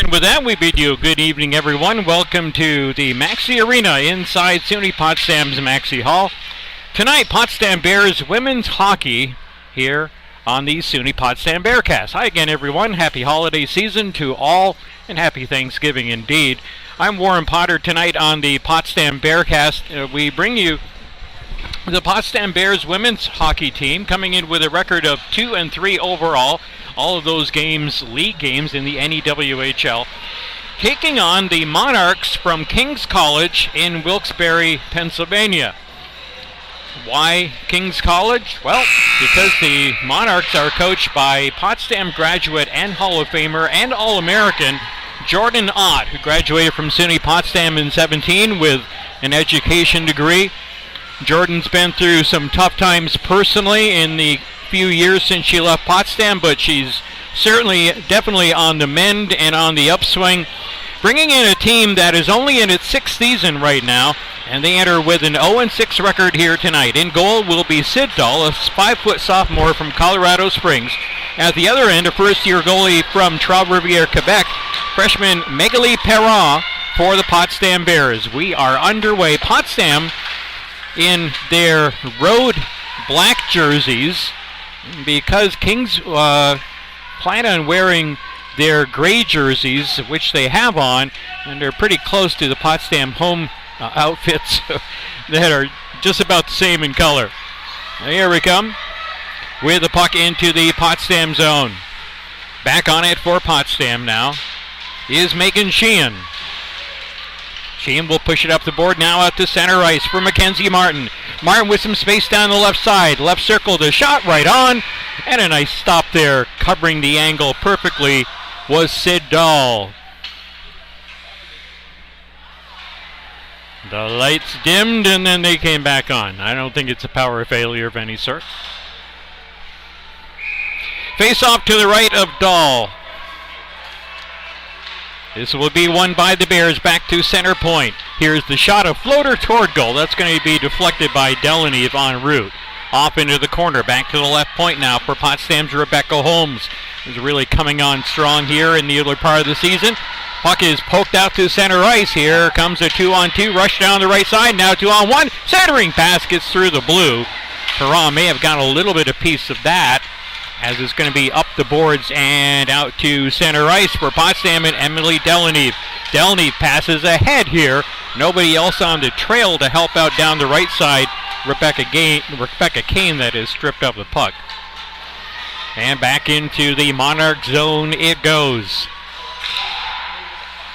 And with that, we bid you a good evening, everyone. Welcome to the Maxi Arena inside SUNY Potsdam's Maxi Hall. Tonight, Potsdam Bears women's hockey here on the SUNY Potsdam Bearcast. Hi again, everyone. Happy holiday season to all, and happy Thanksgiving indeed. I'm Warren Potter. Tonight on the Potsdam Bearcast, we bring you the Potsdam Bears women's hockey team coming in with a record of 2-3 overall. All of those games, league games in the NEWHL. Taking on the Monarchs from King's College in Wilkes-Barre, Pennsylvania. Why King's College? Well, because the Monarchs are coached by Potsdam graduate and Hall of Famer and All-American Jordan Ott, who graduated from SUNY Potsdam in 17 with an education degree. Jordan's been through some tough times personally in the few years since she left Potsdam, but she's definitely on the mend and on the upswing, bringing in a team that is only in its sixth season right now, and they enter with an 0-6 record here tonight. In goal will be Sid Dahl, a 5-foot sophomore from Colorado Springs. At the other end, a first-year goalie from Trois-Rivières, Quebec, freshman Magali Perron for the Potsdam Bears. We are underway. Potsdam in their road black jerseys, because Kings plan on wearing their gray jerseys, which they have on, and they're pretty close to the Potsdam home outfits that are just about the same in color. Here we come with the puck into the Potsdam zone. Back on it for Potsdam now is Megan Sheehan. Sheehan will push it up the board now out to center ice for Mackenzie Martin. Martin with some space down the left side. Left circle, the shot right on. And a nice stop there, covering the angle perfectly, was Sid Dahl. The lights dimmed and then they came back on. I don't think it's a power failure of any sort. Face off to the right of Dahl. This will be won by the Bears back to center point. Here's the shot, a floater toward goal. That's going to be deflected by Delaney en route. Off into the corner, back to the left point now for Potsdam's Rebecca Holmes. Is really coming on strong here in the early part of the season. Puck is poked out to center ice. Here comes a 2-on-2 rush down the right side. Now 2-on-1. Centering pass gets through the blue. Perron may have got a little bit of piece of that, as it's going to be up the boards and out to center ice for Potsdam and Emily Delaney. Delaney passes ahead here. Nobody else on the trail to help out down the right side. Rebecca Kane that is stripped of the puck. And back into the Monarch zone it goes.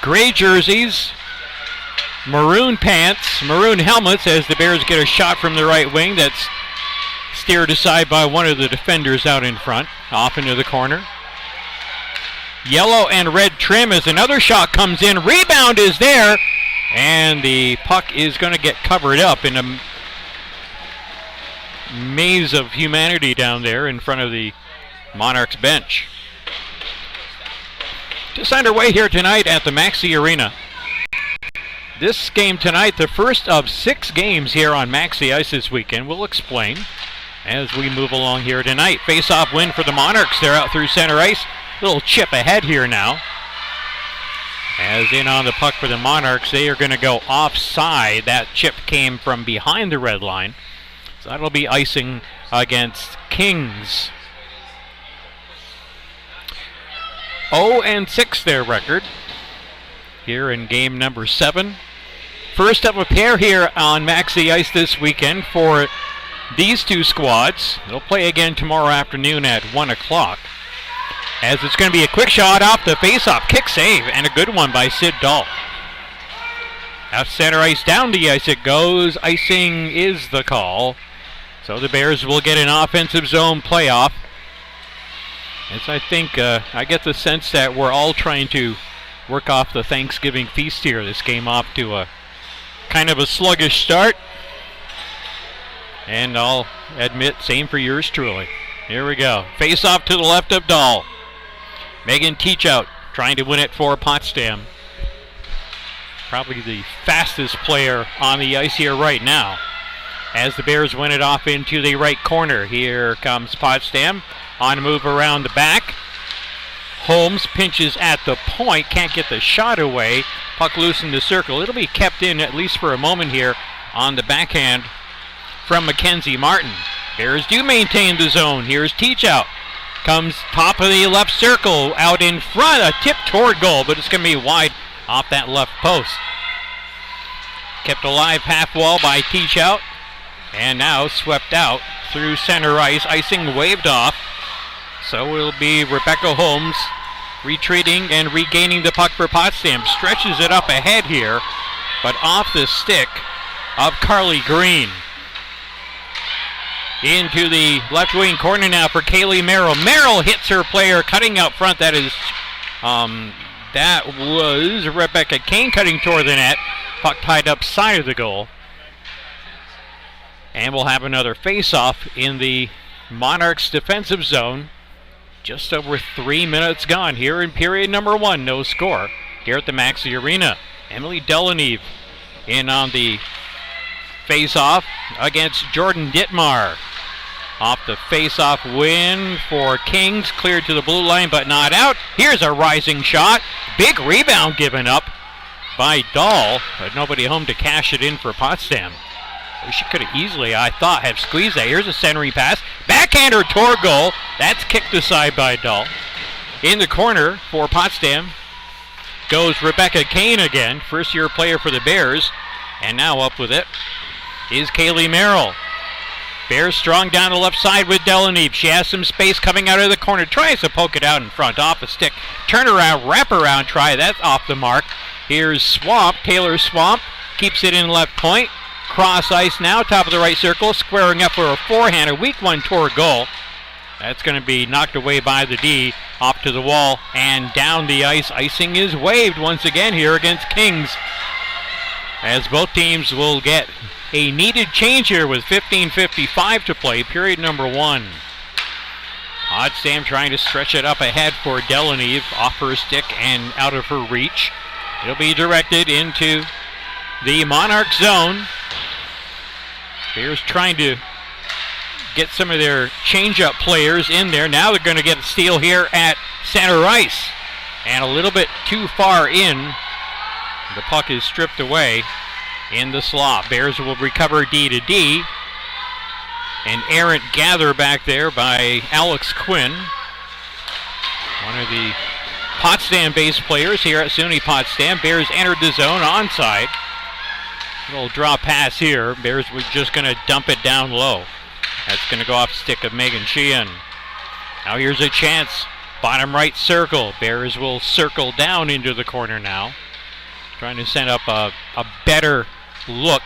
Gray jerseys, maroon pants, maroon helmets as the Bears get a shot from the right wing that's steered aside by one of the defenders out in front, off into the corner. Yellow and red trim as another shot comes in. Rebound is there, and the puck is going to get covered up in a maze of humanity down there in front of the Monarchs bench. Just underway here tonight at the Maxi Arena. This game tonight, the first of 6 games here on Maxi Ice this weekend. We'll explain as we move along here tonight. Face-off win for the Monarchs. They're out through center ice. Little chip ahead here now. As in on the puck for the Monarchs, they are going to go offside. That chip came from behind the red line. So that'll be icing against Kings. 0-6 their record here in game number 7. First of a pair here on Maxi Ice this weekend for these two squads. They'll play again tomorrow afternoon at 1 o'clock. As it's going to be a quick shot off the face-off. Kick save, and a good one by Sid Dahl. Out center ice, down the ice it goes. Icing is the call. So the Bears will get an offensive zone playoff. As I think, I get the sense that we're all trying to work off the Thanksgiving feast here. This game off to a kind of a sluggish start. And I'll admit, same for yours truly. Here we go. Face off to the left of Dahl. Megan Teachout trying to win it for Potsdam. Probably the fastest player on the ice here right now. As the Bears win it off into the right corner. Here comes Potsdam on a move around the back. Holmes pinches at the point, can't get the shot away. Puck loose in the circle. It'll be kept in at least for a moment here on the backhand from Mackenzie Martin. Bears do maintain the zone. Here's Teachout. Comes top of the left circle, out in front, a tip toward goal, but it's going to be wide off that left post. Kept alive half wall by Teachout, and now swept out through center ice. Icing waved off, so it'll be Rebecca Holmes retreating and regaining the puck for Potsdam. Stretches it up ahead here, but off the stick of Carly Green. Into the left wing corner now for Kaylee Merrill. Merrill hits her player cutting out front. That was Rebecca Kane cutting toward the net. Puck tied up side of the goal. And we'll have another face-off in the Monarchs defensive zone. Just over 3 minutes gone here in period number 1. No score here at the Maxi Arena. Emily Delaneve in on the face-off against Jordan Dittmar. Off the face-off win for Kings. Cleared to the blue line but not out. Here's a rising shot. Big rebound given up by Dahl, but nobody home to cash it in for Potsdam. She could have easily, I thought, have squeezed that. Here's a centering pass. Backhander toward goal. That's kicked aside by Dahl. In the corner for Potsdam goes Rebecca Kane again. First-year player for the Bears. And now up with it is Kaylee Merrill. Bears strong down the left side with Delaneve. She has some space coming out of the corner. Tries to poke it out in front. Off the stick. Turn around, wrap around try. That's off the mark. Here's Swamp. Taylor Swamp keeps it in left point. Cross ice now. Top of the right circle. Squaring up for a forehand. A weak one toward goal. That's going to be knocked away by the D. Off to the wall and down the ice. Icing is waved once again here against Kings, as both teams will get a needed change here with 15:55 to play, period number 1. Potsdam trying to stretch it up ahead for Delaneve, off her stick and out of her reach. It'll be directed into the Monarch zone. Bears trying to get some of their change-up players in there. Now they're going to get a steal here at center ice. And a little bit too far in. The puck is stripped away in the slot. Bears will recover D to D. An errant gather back there by Alex Quinn, one of the Potsdam-based players here at SUNY Potsdam. Bears entered the zone onside. Little draw pass here. Bears were just going to dump it down low. That's going to go off the stick of Megan Sheehan. Now here's a chance. Bottom right circle. Bears will circle down into the corner now. Trying to set up a better look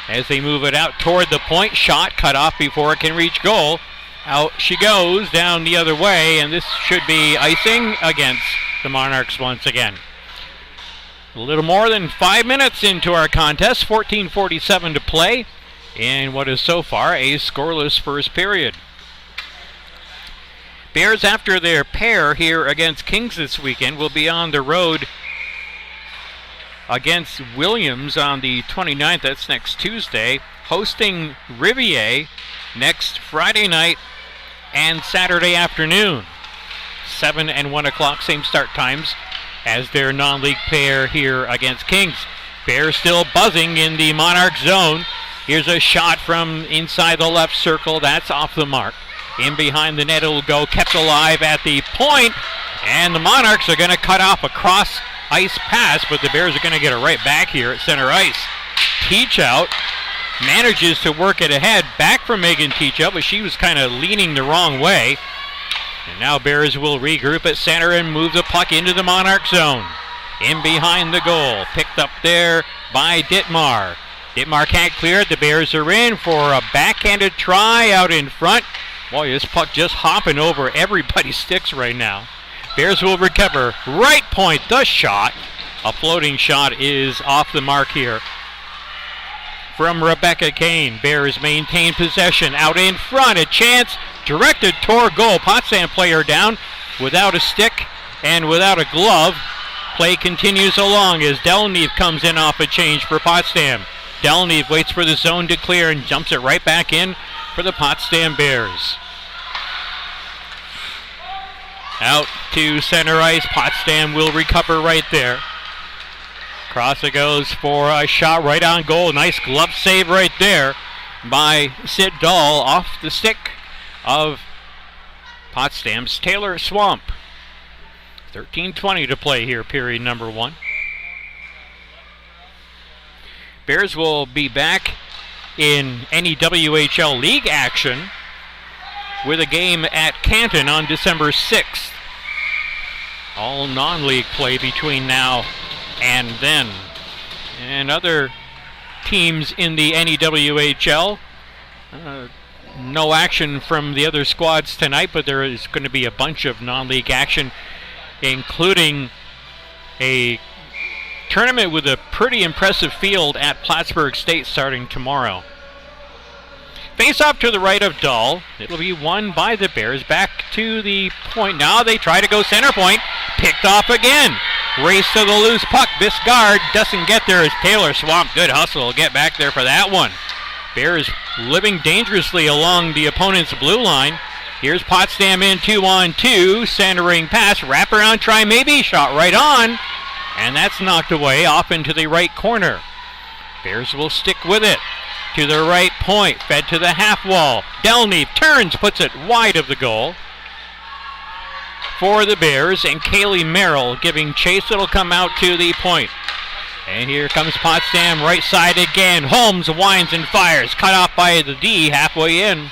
as they move it out toward the point. Shot cut off before it can reach goal. Out she goes down the other way, and this should be icing against the Monarchs once again. A little more than 5 minutes into our contest. 14:47 to play in what is so far a scoreless first period. Bears, after their pair here against Kings this weekend, will be on the road against Williams on the 29th. That's next Tuesday. Hosting Rivier next Friday night and Saturday afternoon. 7 and 1 o'clock, same start times as their non-league pair here against Kings. Bears still buzzing in the Monarch zone. Here's a shot from inside the left circle. That's off the mark. In behind the net it'll go. Kept alive at the point. And the Monarchs are going to cut off a cross ice pass, but the Bears are going to get it right back here at center ice. Teachout manages to work it ahead. Back from Megan Teachout, but she was kind of leaning the wrong way. And now Bears will regroup at center and move the puck into the Monarch zone. In behind the goal. Picked up there by Dittmar. Dittmar can't clear it. The Bears are in for a backhanded try out in front. Boy, this puck just hopping over everybody's sticks right now. Bears will recover. Right point, the shot. A floating shot is off the mark here from Rebecca Kane. Bears maintain possession out in front. A chance directed toward goal. Potsdam player down without a stick and without a glove. Play continues along as Delaneve comes in off a change for Potsdam. Delaneve waits for the zone to clear and jumps it right back in for the Potsdam Bears. Out to center ice. Potsdam will recover right there. Cross it goes for a shot right on goal. Nice glove save right there by Sid Dahl off the stick of Potsdam's Taylor Swamp. 13:20 to play here, period number 1. Bears will be back in NEWHL League action with a game at Canton on December 6th. All non-league play between now and then. And other teams in the NEWHL, no action from the other squads tonight, but there is going to be a bunch of non-league action, including a tournament with a pretty impressive field at Plattsburgh State starting tomorrow. Face off to the right of Dahl. It'll be won by the Bears. Back to the point. Now they try to go center point. Picked off again. Race to the loose puck. Biscard doesn't get there as Taylor Swamp. Good hustle. Get back there for that one. Bears living dangerously along the opponent's blue line. Here's Potsdam in 2-on-2. Centering pass. Wraparound try maybe. Shot right on. And that's knocked away off into the right corner. Bears will stick with it. To the right point, fed to the half wall. Delneve turns, puts it wide of the goal for the Bears, and Kaylee Merrill giving chase. It'll come out to the point. And here comes Potsdam, right side again. Holmes winds and fires, cut off by the D halfway in.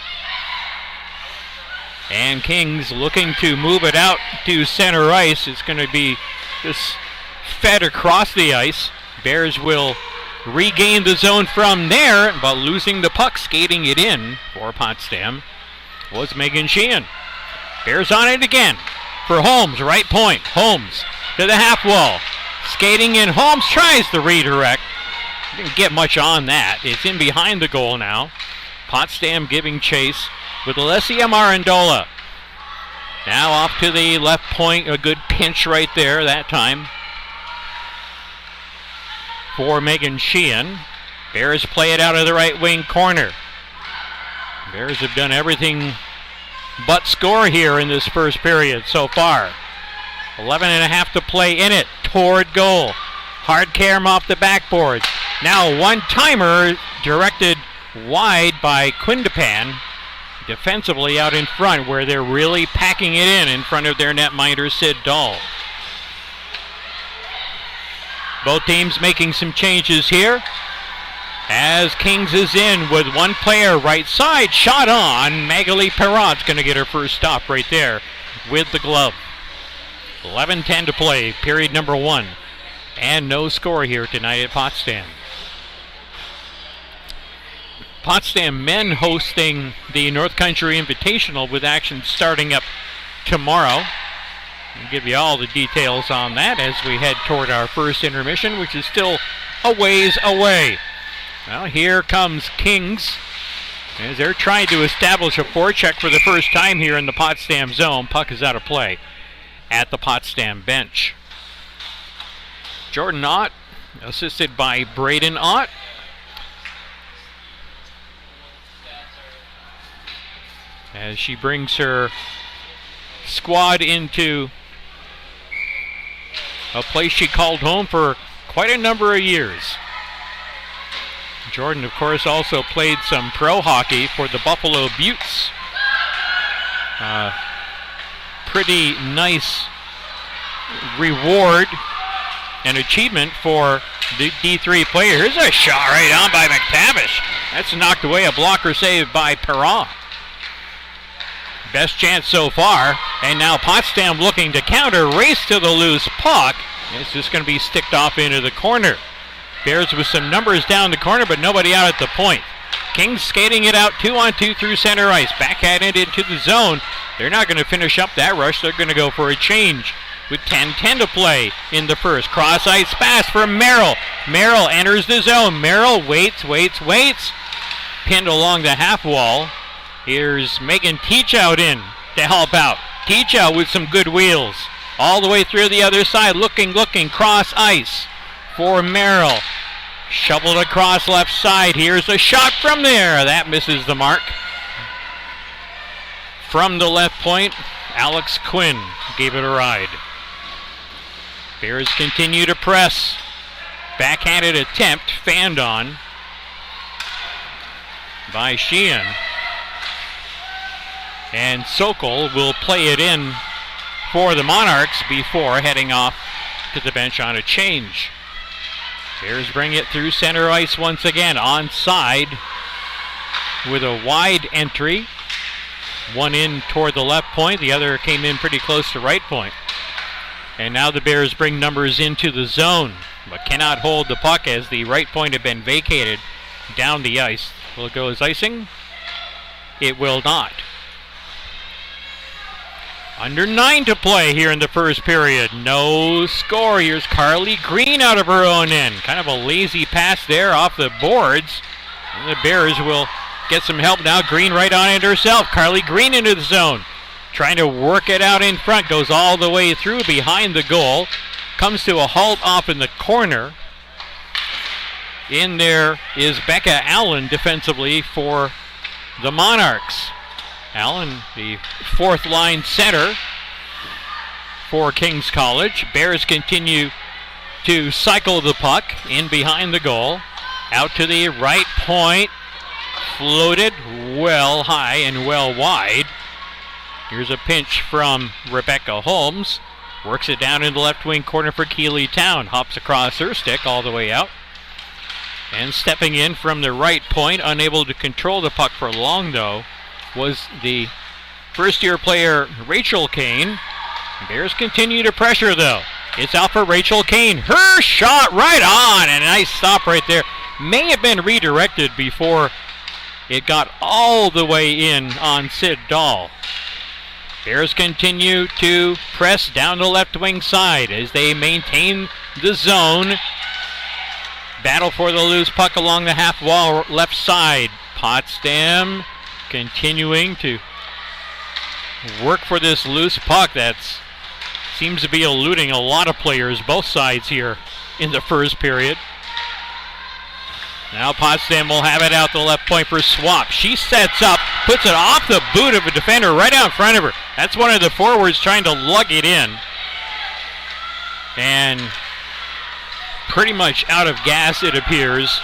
And Kings looking to move it out to center ice. It's going to be just fed across the ice. Bears will regain the zone from there, but losing the puck, skating it in for Potsdam was Megan Sheehan. Bears on it again for Holmes, right point. Holmes to the half wall. Skating in. Holmes tries the redirect. Didn't get much on that. It's in behind the goal now. Potsdam giving chase with Alessia Marandola. Now off to the left point. A good pinch right there that time for Megan Sheehan. Bears play it out of the right wing corner. Bears have done everything but score here in this first period so far. 11.5 to play in it toward goal. Hardcam off the backboards. Now one-timer directed wide by Quindipan. Defensively out in front where they're really packing it in front of their netminder Sid Dahl. Both teams making some changes here as Kings is in with one player right side. Shot on. Magali Perrot's going to get her first stop right there with the glove. 11:10 to play, period number 1. And no score here tonight at Potsdam. Potsdam men hosting the North Country Invitational with action starting up tomorrow. I'll give you all the details on that as we head toward our first intermission, which is still a ways away. Well, here comes Kings as they're trying to establish a forecheck for the first time here in the Potsdam zone. Puck is out of play at the Potsdam bench. Jordan Ott, assisted by Braden Ott. As she brings her squad into a place she called home for quite a number of years. Jordan, of course, also played some pro hockey for the Buffalo Buttes. Pretty nice reward and achievement for the D3 player. Here's a shot right on by McTavish. That's knocked away, a blocker save by Perrot. Best chance so far, and now Potsdam looking to counter, race to the loose puck. It's just going to be sticked off into the corner. Bears with some numbers down the corner, but nobody out at the point. Kings skating it out 2-on-2 through center ice, backhanded into the zone. They're not going to finish up that rush. They're going to go for a change with 10:10 to play in the first. Cross ice pass for Merrill. Merrill enters the zone. Merrill waits. Pinned along the half wall. Here's Megan Teachout in to help out. Teachout with some good wheels. All the way through the other side, looking, cross ice for Merrill. Shoveled across left side. Here's a shot from there. That misses the mark. From the left point, Alex Quinn gave it a ride. Bears continue to press. Backhanded attempt, fanned on by Sheehan. And Sokol will play it in for the Monarchs before heading off to the bench on a change. Bears bring it through center ice once again, onside with a wide entry. One in toward the left point, the other came in pretty close to right point. And now the Bears bring numbers into the zone, but cannot hold the puck as the right point had been vacated down the ice. Will it go as icing? It will not. Under 9 to play here in the first period. No score. Here's Carly Green out of her own end. Kind of a lazy pass there off the boards. And the Bears will get some help now. Green right on it herself. Carly Green into the zone. Trying to work it out in front. Goes all the way through behind the goal. Comes to a halt off in the corner. In there is Becca Allen defensively for the Monarchs. Allen, the fourth line center for King's College. Bears continue to cycle the puck in behind the goal. Out to the right point. Floated well high and well wide. Here's a pinch from Rebecca Holmes. Works it down in the left wing corner for Keeley Town. Hops across her stick all the way out. And stepping in from the right point, unable to control the puck for long though, was the first-year player Rachel Kane. Bears continue to pressure though. It's out for Rachel Kane. Her shot right on, and a nice stop right there. May have been redirected before it got all the way in on Sid Dahl. Bears continue to press down the left wing side as they maintain the zone. Battle for the loose puck along the half wall left side. Potsdam continuing to work for this loose puck that seems to be eluding a lot of players, both sides here in the first period. Now Potsdam will have it out the left point for Swap. She sets up, puts it off the boot of a defender right out in front of her. That's one of the forwards trying to lug it in. And pretty much out of gas, it appears,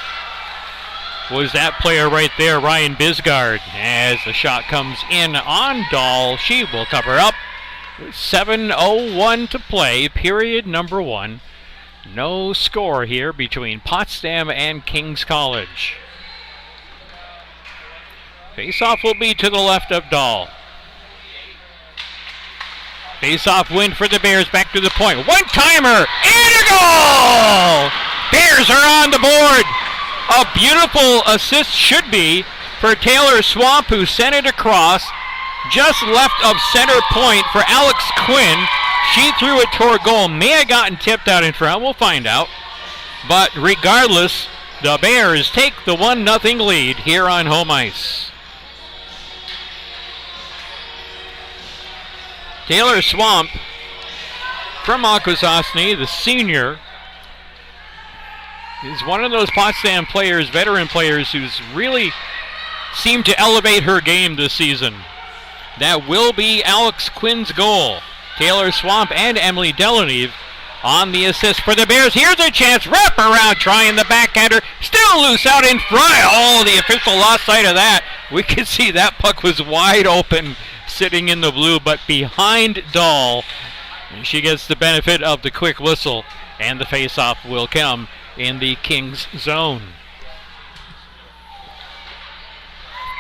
was that player right there, Ryan Bisgard. As the shot comes in on Dahl, she will cover up. 7:01 to play, period number 1. No score here between Potsdam and King's College. Face-off will be to the left of Dahl. Face-off win for the Bears, back to the point. One-timer, and a goal! Bears are on the board. A beautiful assist should be for Taylor Swamp, who sent it across just left of center point for Alex Quinn. She threw it toward goal. May have gotten tipped out in front. We'll find out. But regardless, the Bears take the 1-0 lead here on home ice. Taylor Swamp from Akwesasne, the senior, is one of those Potsdam players, veteran players, who's really seemed to elevate her game this season. That will be Alex Quinn's goal. Taylor Swamp and Emily Delaneve on the assist for the Bears. Here's a chance, wrap around, trying the backhander, still loose out in front. Oh, the official lost sight of that. We could see that puck was wide open, sitting in the blue, but behind Dahl. And she gets the benefit of the quick whistle, and the face-off will come in the Kings zone.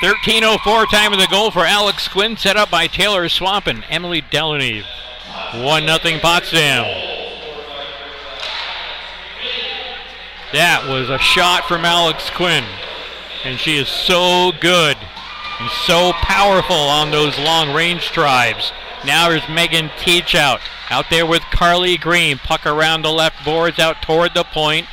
13:04 time of the goal for Alex Quinn, set up by Taylor Swamp and Emily Delaneve. 1-0 Potsdam. That was a shot from Alex Quinn, and she is so good and so powerful on those long range drives. Now there's Megan Teach out there with Carly Green. Puck around the left boards out toward the point.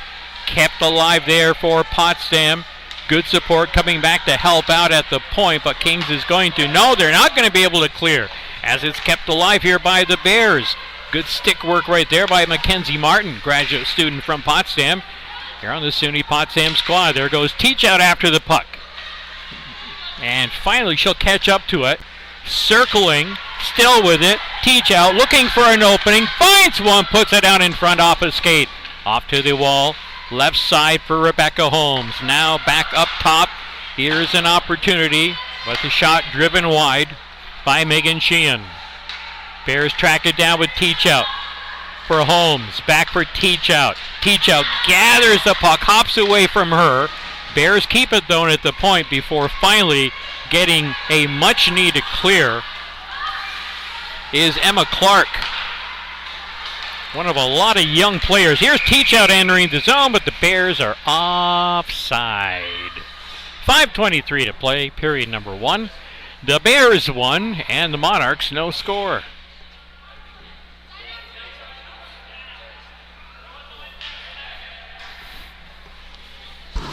Kept alive there for Potsdam. Good support coming back to help out at the point, but Kings is going to, no, they're not going to be able to clear, as it's kept alive here by the Bears. Good stick work right there by Mackenzie Martin, graduate student from Potsdam. Here on the SUNY Potsdam squad. There goes Teach out after the puck. And finally she'll catch up to it. Circling Still with it. Teach out, looking for an opening. Finds one, puts it out in front off a skate. Off to the wall. Left side for Rebecca Holmes. Now back up top. Here's an opportunity, but the shot driven wide by Megan Sheehan. Bears track it down with Teach out for Holmes. Back for Teach out. Teach out gathers the puck, hops away from her. Bears keep it though at the point before finally getting a much needed clear is Emma Clark. One of a lot of young players. Here's Teach out entering the zone, but the Bears are offside. 5:23 to play, period number 1. The Bears won and the Monarchs no score.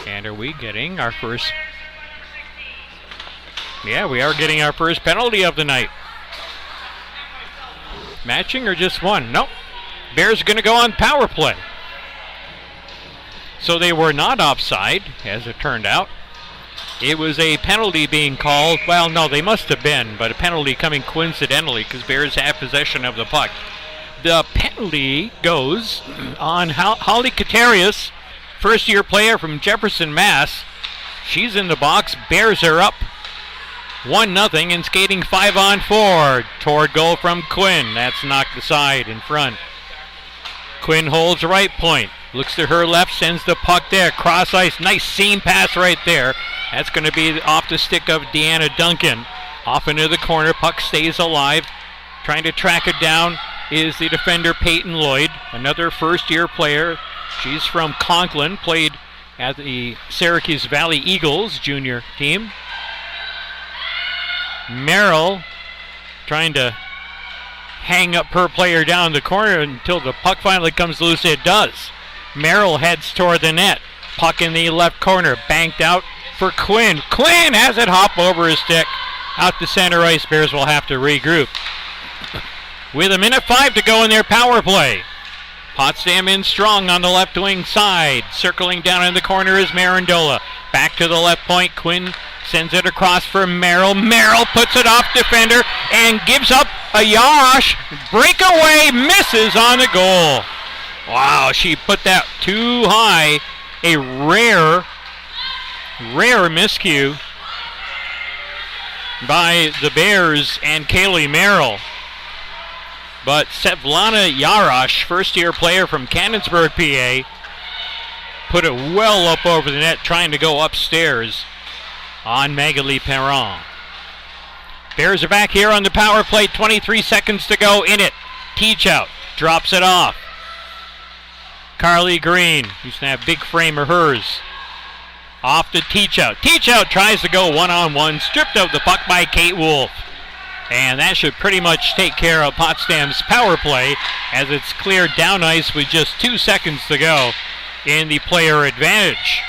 And are we getting our first? Yeah, we are getting our first penalty of the night. Matching or just one? Nope. Bears are going to go on power play. So they were not offside, as it turned out. It was a penalty being called. Well, no, they must have been, but a penalty coming coincidentally because Bears have possession of the puck. The penalty goes on Holly Katarius, first-year player from Jefferson, Mass. She's in the box. Bears are up 1-0 and skating 5-on-4 toward goal from Quinn. That's knocked aside in front. Quinn holds right point. Looks to her left, sends the puck there. Cross ice, nice seam pass right there. That's going to be off the stick of Deanna Duncan. Off into the corner, puck stays alive. Trying to track it down is the defender Peyton Lloyd, another first-year player. She's from Conklin, played at the Syracuse Valley Eagles junior team. Merrill trying to hang up her player down the corner until the puck finally comes loose. It does. Merrill heads toward the net. Puck in the left corner, banked out for Quinn. Quinn has it hop over his stick. Out to center ice. Bears will have to regroup. With 1:05 to go in their power play. Potsdam in strong on the left wing side. Circling down in the corner is Marandola. Back to the left point. Quinn sends it across for Merrill. Merrill puts it off defender and gives up a yash. Breakaway, misses on the goal. Wow, she put that too high. A rare miscue by the Bears and Kaylee Merrill. But Svetlana Yarosh, first-year player from Canonsburg, PA, put it well up over the net, trying to go upstairs on Magali Perron. Bears are back here on the power play. 23 seconds to go in it. Teach out, drops it off. Carly Green, who's going to have big frame of hers. Off to Teach out. Teach out tries to go one-on-one, stripped of the puck by Kate Wolf. And that should pretty much take care of Potsdam's power play as it's cleared down ice with just 2 seconds to go in the player advantage.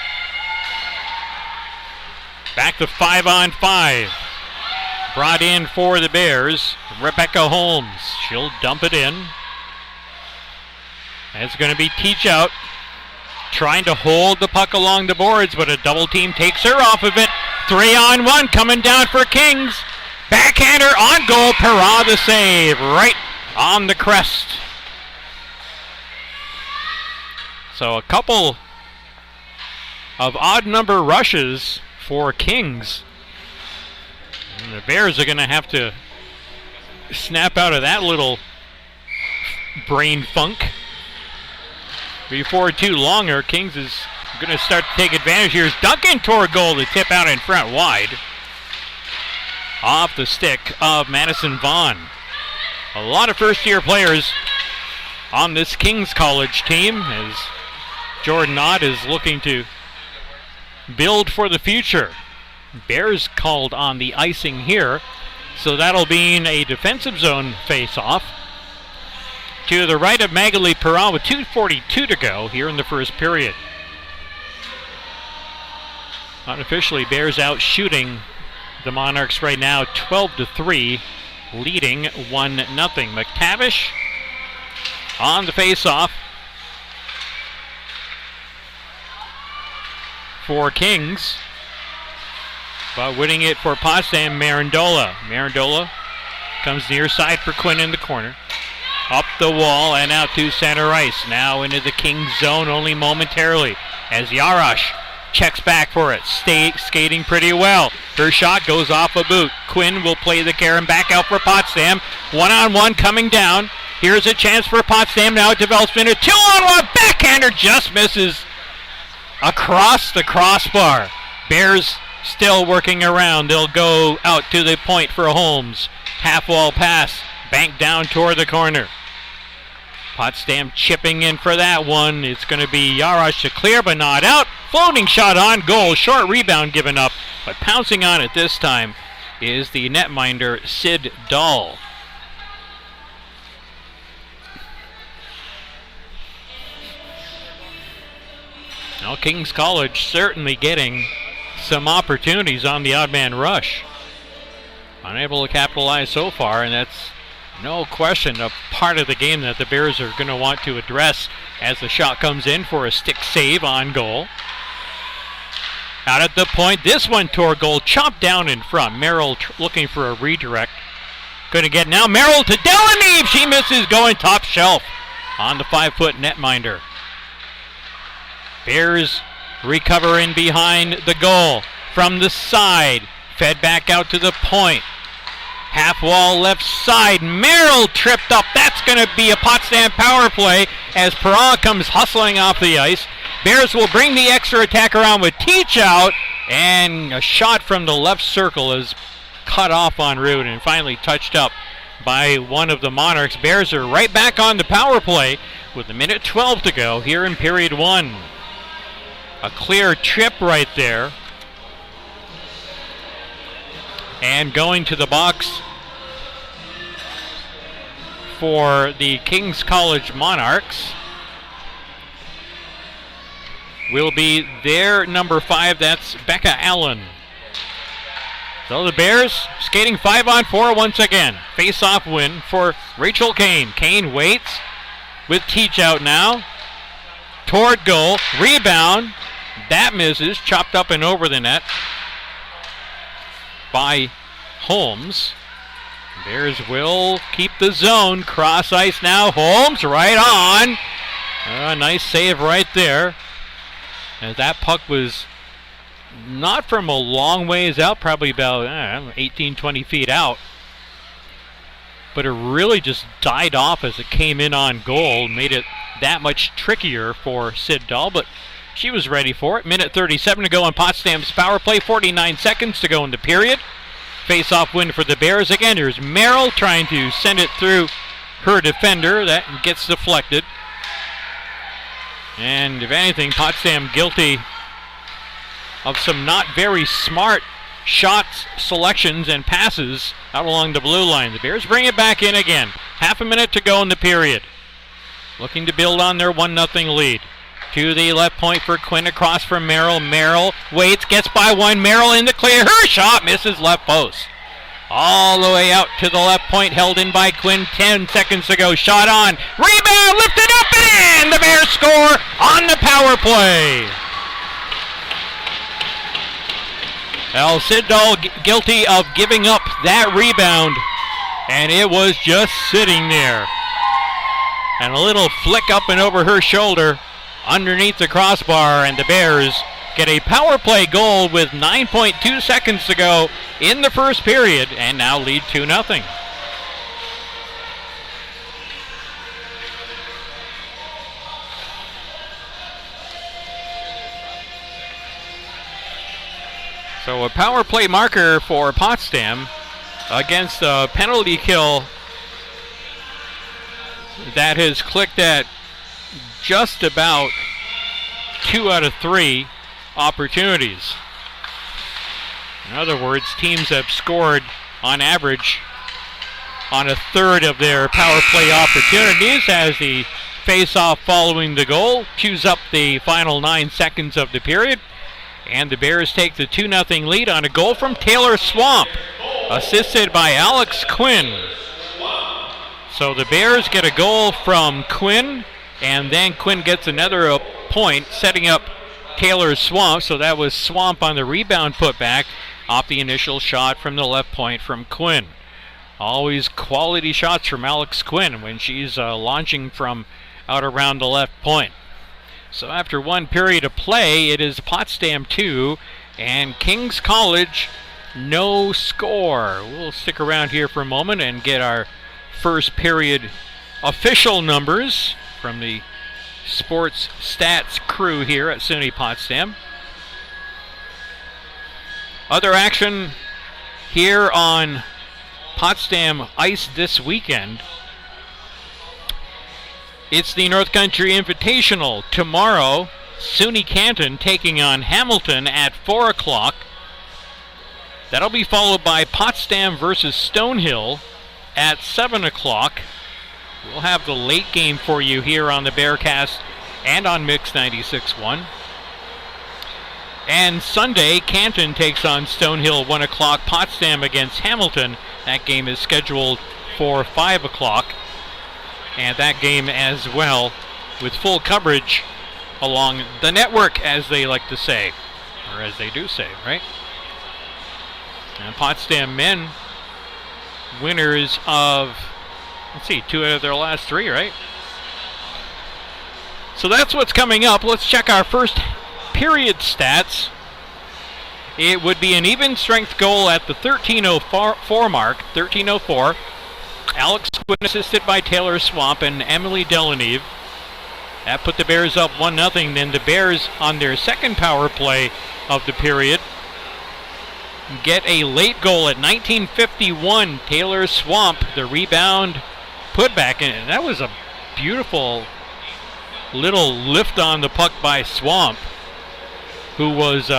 Back to 5-on-5. Brought in for the Bears, Rebecca Holmes. She'll dump it in. And it's going to be Teach out, trying to hold the puck along the boards, but a double team takes her off of it. 3-on-1 coming down for Kings. Backhander on goal. Perra the save right on the crest. So a couple of odd number rushes for Kings. And the Bears are going to have to snap out of that little brain funk. Before too long, our Kings is going to start to take advantage. Here's Duncan toward goal to tip out in front wide. Off the stick of Madison Vaughn. A lot of first-year players on this Kings College team as Jordan Ott is looking to build for the future. Bears called on the icing here, so that'll be in a defensive zone face-off. To the right of Magali Perron with 2:42 to go here in the first period. Unofficially, Bears out shooting the Monarchs right now 12-3, leading 1-0. McTavish on the face-off for Kings, but winning it for Potsdam, Marandola. Marandola Comes near side for Quinn in the corner. Up the wall and out to center ice. Now into the Kings zone only momentarily as Jarash checks back for it. Skating pretty well. Her shot goes off a boot. Quinn will play the Karen back out for Potsdam. One-on-one coming down. Here's a chance for Potsdam. Now it develops into two-on-one. Backhander just misses across the crossbar. Bears still working around. They'll go out to the point for Holmes. Half-wall pass. Banked down toward the corner. Potsdam chipping in for that one. It's going to be Jarash to clear, but not out. Floating shot on goal. Short rebound given up, but pouncing on it this time is the netminder Sid Dahl. Now Kings College certainly getting some opportunities on the odd man rush. Unable to capitalize so far, and that's no question a part of the game that the Bears are going to want to address as the shot comes in for a stick save on goal. Out at the point, this one toward goal, chopped down in front. Merrill looking for a redirect. Couldn't get now. Merrill to Delaneve. She misses, going top shelf on the 5-foot netminder. Bears recovering behind the goal from the side. Fed back out to the point. Half wall left side. Merrill tripped up. That's going to be a Potsdam power play as Perron comes hustling off the ice. Bears will bring the extra attack around with Teach out, and a shot from the left circle is cut off en route and finally touched up by one of the Monarchs. Bears are right back on the power play with 1:12 to go here in period one. A clear trip right there. And going to the box for the Kings College Monarchs will be their number 5. That's Becca Allen. So the Bears skating 5-on-4 once again. Face-off win for Rachel Kane. Kane waits with Teach out now. Toward goal. Rebound. That misses. Chopped up and over the net by Holmes. Bears will keep the zone. Cross ice now. Holmes right on. A nice save right there. As that puck was not from a long ways out, probably about 18, 20 feet out. But it really just died off as it came in on goal. Made it that much trickier for Sid Dahl, but she was ready for it. 1:37 to go on Potsdam's power play. 49 seconds to go in the period. Face-off win for the Bears. Again, here's Merrill trying to send it through her defender. That gets deflected. And if anything, Potsdam guilty of some not very smart shots, selections, and passes out along the blue line. The Bears bring it back in again. Half a minute to go in the period. Looking to build on their 1-0 lead. To the left point for Quinn, across from Merrill. Merrill waits, gets by one. Merrill in the clear. Her shot misses left post. All the way out to the left point, held in by Quinn. 10 seconds to go. Shot on. Rebound, lifted up, and the Bears score on the power play. Well, Sid Dahl guilty of giving up that rebound, and it was just sitting there. And a little flick up and over her shoulder underneath the crossbar, and the Bears get a power play goal with 9.2 seconds to go in the first period, and now lead 2-0. So a power play marker for Potsdam against a penalty kill that has clicked at just about 2 out of 3 opportunities. In other words, teams have scored on average on a third of their power play opportunities as the face-off following the goal chews up the final 9 seconds of the period. And the Bears take the 2-0 lead on a goal from Taylor Swamp, assisted by Alex Quinn. So the Bears get a goal from Quinn, and then Quinn gets another point, setting up Taylor Swamp. So that was Swamp on the rebound putback off the initial shot from the left point from Quinn. Always quality shots from Alex Quinn when she's launching from out around the left point. So after one period of play, it is Potsdam 2 and King's College no score. We'll stick around here for a moment and get our first period official numbers from the sports stats crew here at SUNY Potsdam. Other action here on Potsdam ice this weekend. It's the North Country Invitational. Tomorrow, SUNY Canton taking on Hamilton at 4 o'clock. That'll be followed by Potsdam versus Stonehill at 7 o'clock. We'll have the late game for you here on the Bearcast and on Mix 96.1. And Sunday, Canton takes on Stonehill 1 o'clock. Potsdam against Hamilton. That game is scheduled for 5 o'clock. And that game as well with full coverage along the network, as they like to say. Or as they do say, right? And Potsdam men, winners of, let's see, 2 out of their last 3, right? So that's what's coming up. Let's check our first period stats. It would be an even strength goal at the 13:04 mark, 13:04. Alex Quinn assisted by Taylor Swamp and Emily Delaneve. That put the Bears up 1-0. Then the Bears, on their second power play of the period, get a late goal at 19:51. Taylor Swamp, the rebound, put back in. And that was a beautiful little lift on the puck by Swamp, who was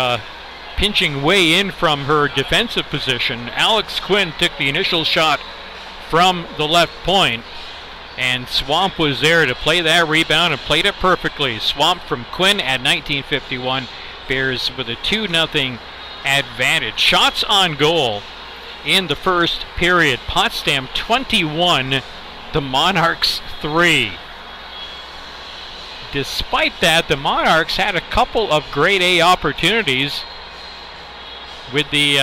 pinching way in from her defensive position. Alex Quinn took the initial shot from the left point, and Swamp was there to play that rebound and played it perfectly. Swamp from Quinn at 19:51. Bears with a 2-0 advantage. Shots on goal in the first period. Potsdam 21, the Monarchs 3. Despite that, the Monarchs had a couple of grade A opportunities with the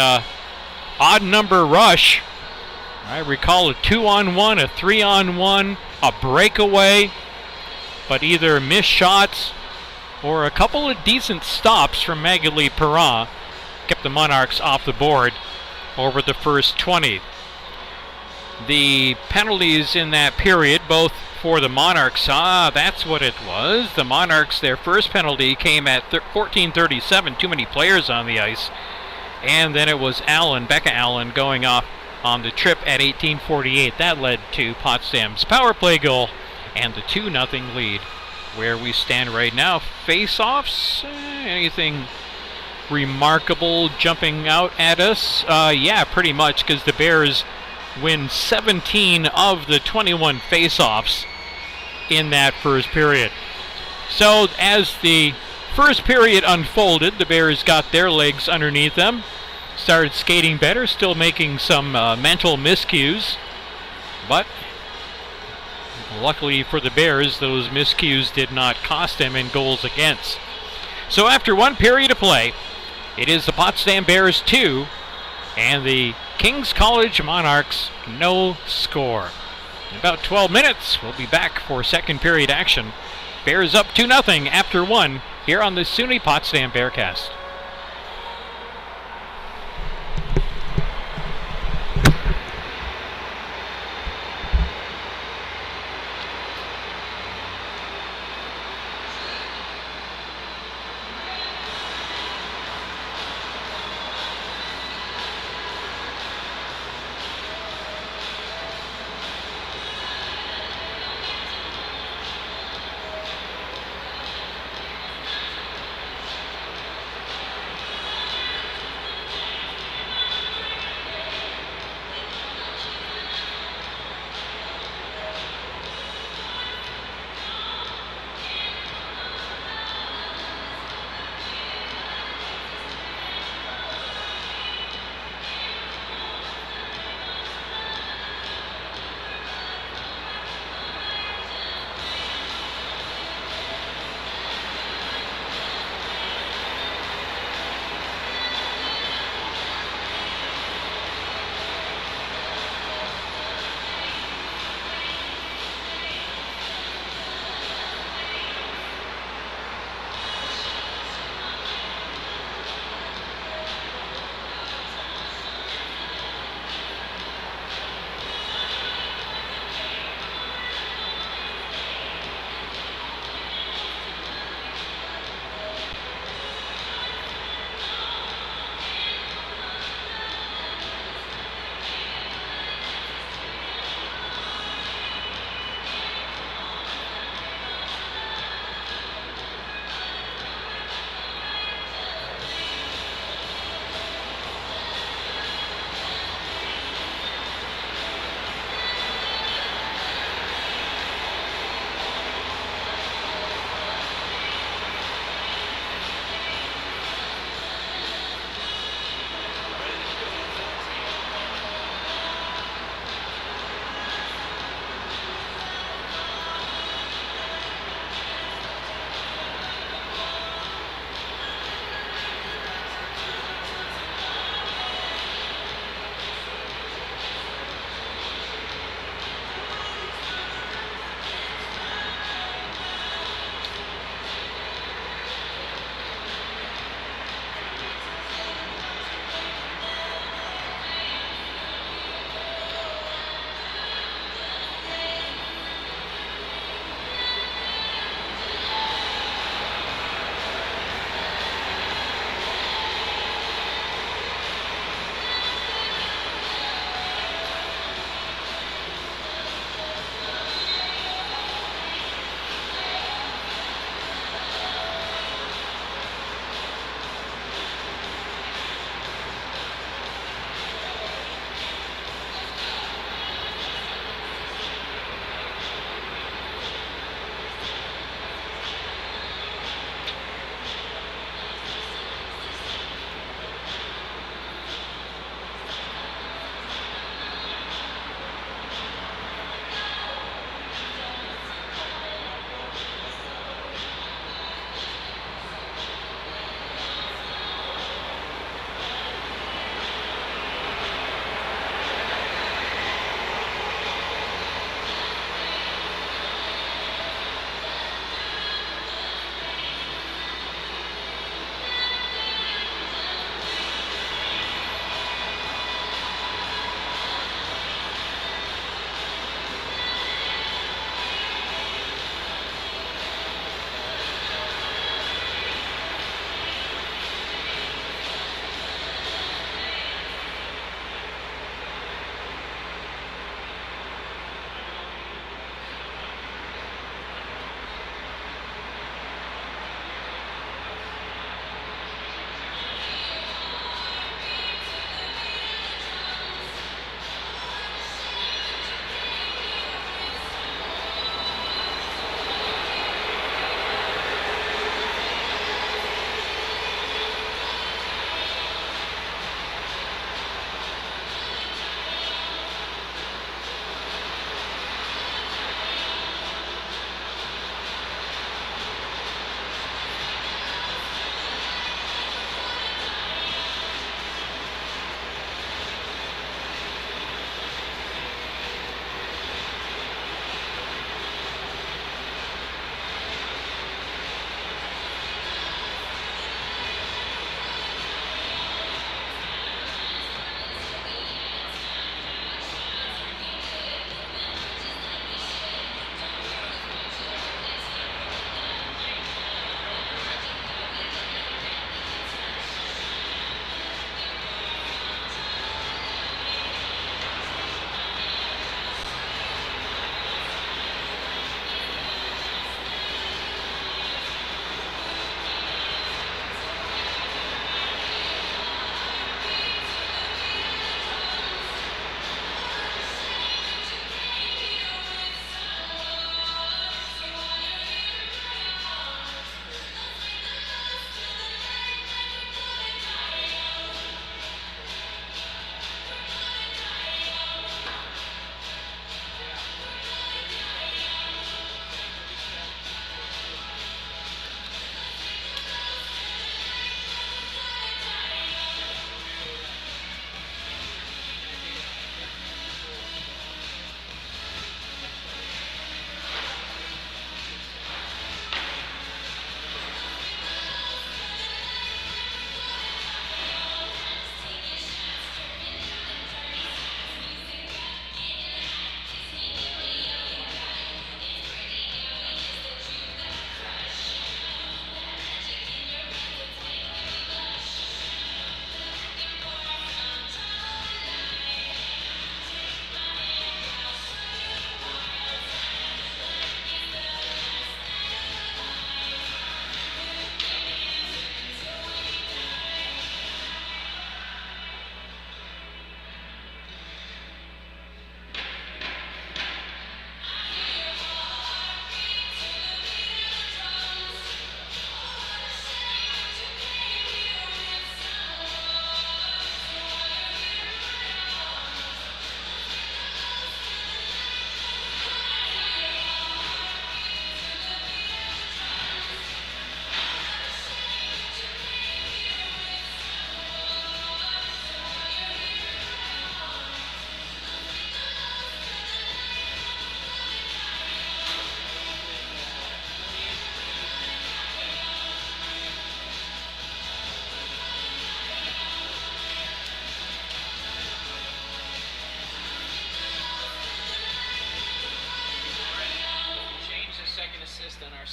odd number rush. I recall a 2-on-1, a 3-on-1, a breakaway, but either missed shots or a couple of decent stops from Magali Perrin kept the Monarchs off the board over the first 20. The penalties in that period, both for the Monarchs, that's what it was. The Monarchs, their first penalty came at 14:37, too many players on the ice. And then it was Becca Allen, going off on the trip at 18:48. That led to Potsdam's power play goal and the 2-0 lead. Where we stand right now, face-offs, anything remarkable jumping out at us? Yeah, pretty much, because the Bears win 17 of the 21 face-offs in that first period. So as the first period unfolded, the Bears got their legs underneath them, started skating better, still making some mental miscues, but luckily for the Bears, those miscues did not cost them in goals against. So after one period of play, it is the Potsdam Bears 2 and the King's College Monarchs no score. In about 12 minutes, we'll be back for second period action. Bears up 2-0 after one here on the SUNY Potsdam Bearcast.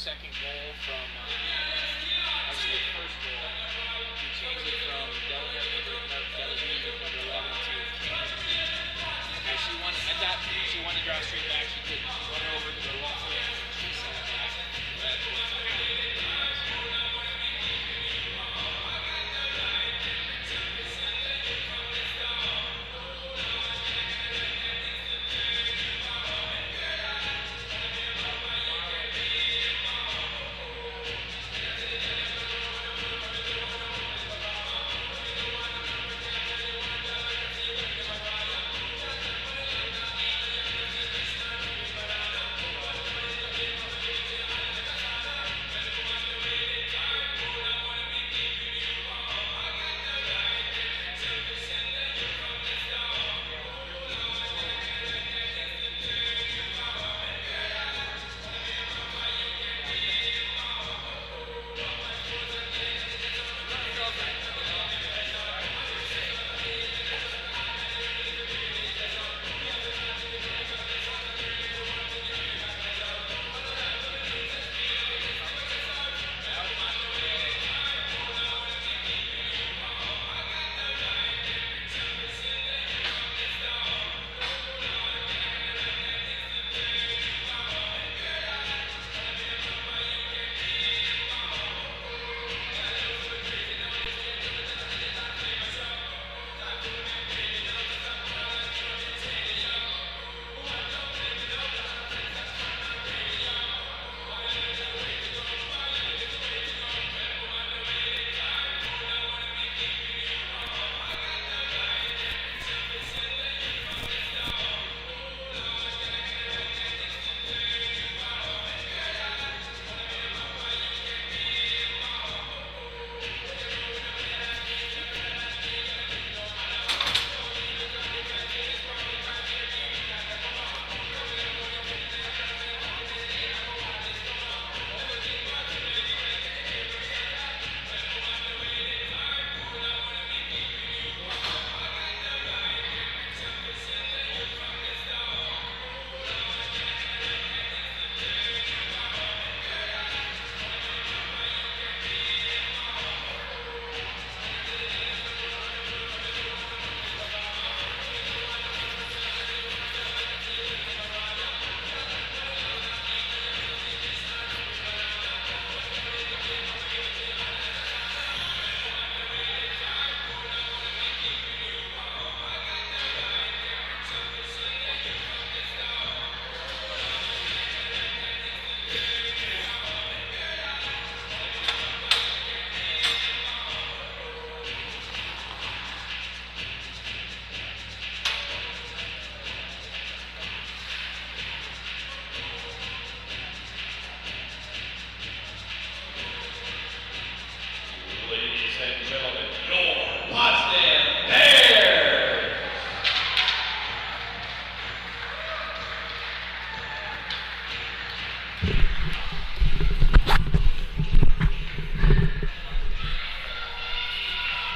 second goal from, actually the first goal. We changed it from Delegate number 11 to King. And she won, I thought she wanted to draw straight back. She did. She went over to the left wing and she sent it back.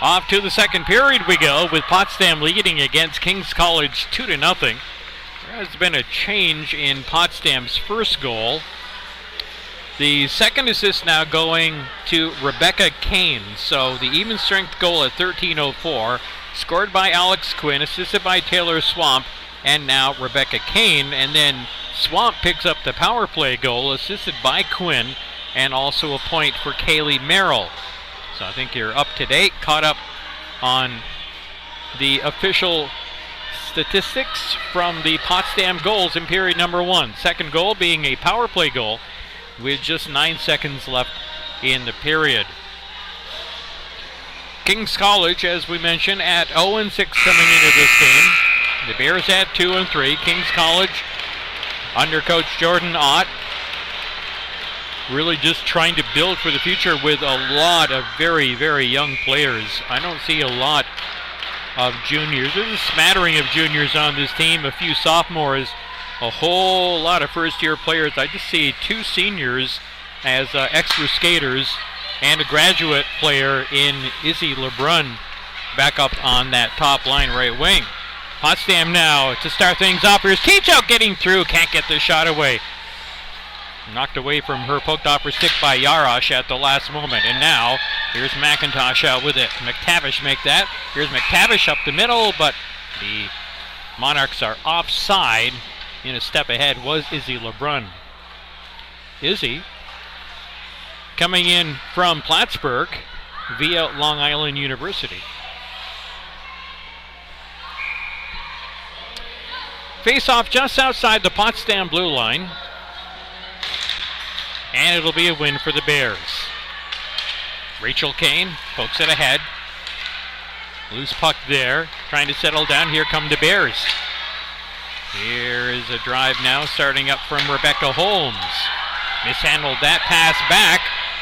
Off to the second period we go with Potsdam leading against King's College 2-0. There has been a change in Potsdam's first goal. The second assist now going to Rebecca Kane. So the even strength goal at 13:04, scored by Alex Quinn, assisted by Taylor Swamp, and now Rebecca Kane. And then Swamp picks up the power play goal, assisted by Quinn, and also a point for Kaylee Merrill. So I think you're up to date, caught up on the official statistics from the Potsdam goals in period number one. Second goal being a power play goal with just 9 seconds left in the period. King's College, as we mentioned, at 0-6 coming into this game. The Bears at 2-3. King's College under Coach Jordan Ott, really just trying to build for the future with a lot of very, very young players. I don't see a lot of juniors. There's a smattering of juniors on this team, a few sophomores, a whole lot of first-year players. I just see 2 seniors as extra skaters and a graduate player in Izzy LeBrun back up on that top line right wing. Potsdam now to start things off. Here's Teachout getting through, can't get the shot away. Knocked away from her, poked off her stick by Yarosh at the last moment. And now, here's McIntosh out with it. McTavish make that. Here's McTavish up the middle, but the Monarchs are offside. In a step ahead was Izzy LeBrun. Izzy coming in from Plattsburgh via Long Island University. Face off just outside the Potsdam blue line. And it'll be a win for the Bears. Rachel Kane pokes it ahead. Loose puck there. Trying to settle down. Here come the Bears. Here is a drive now starting up from Rebecca Holmes. Mishandled that pass back.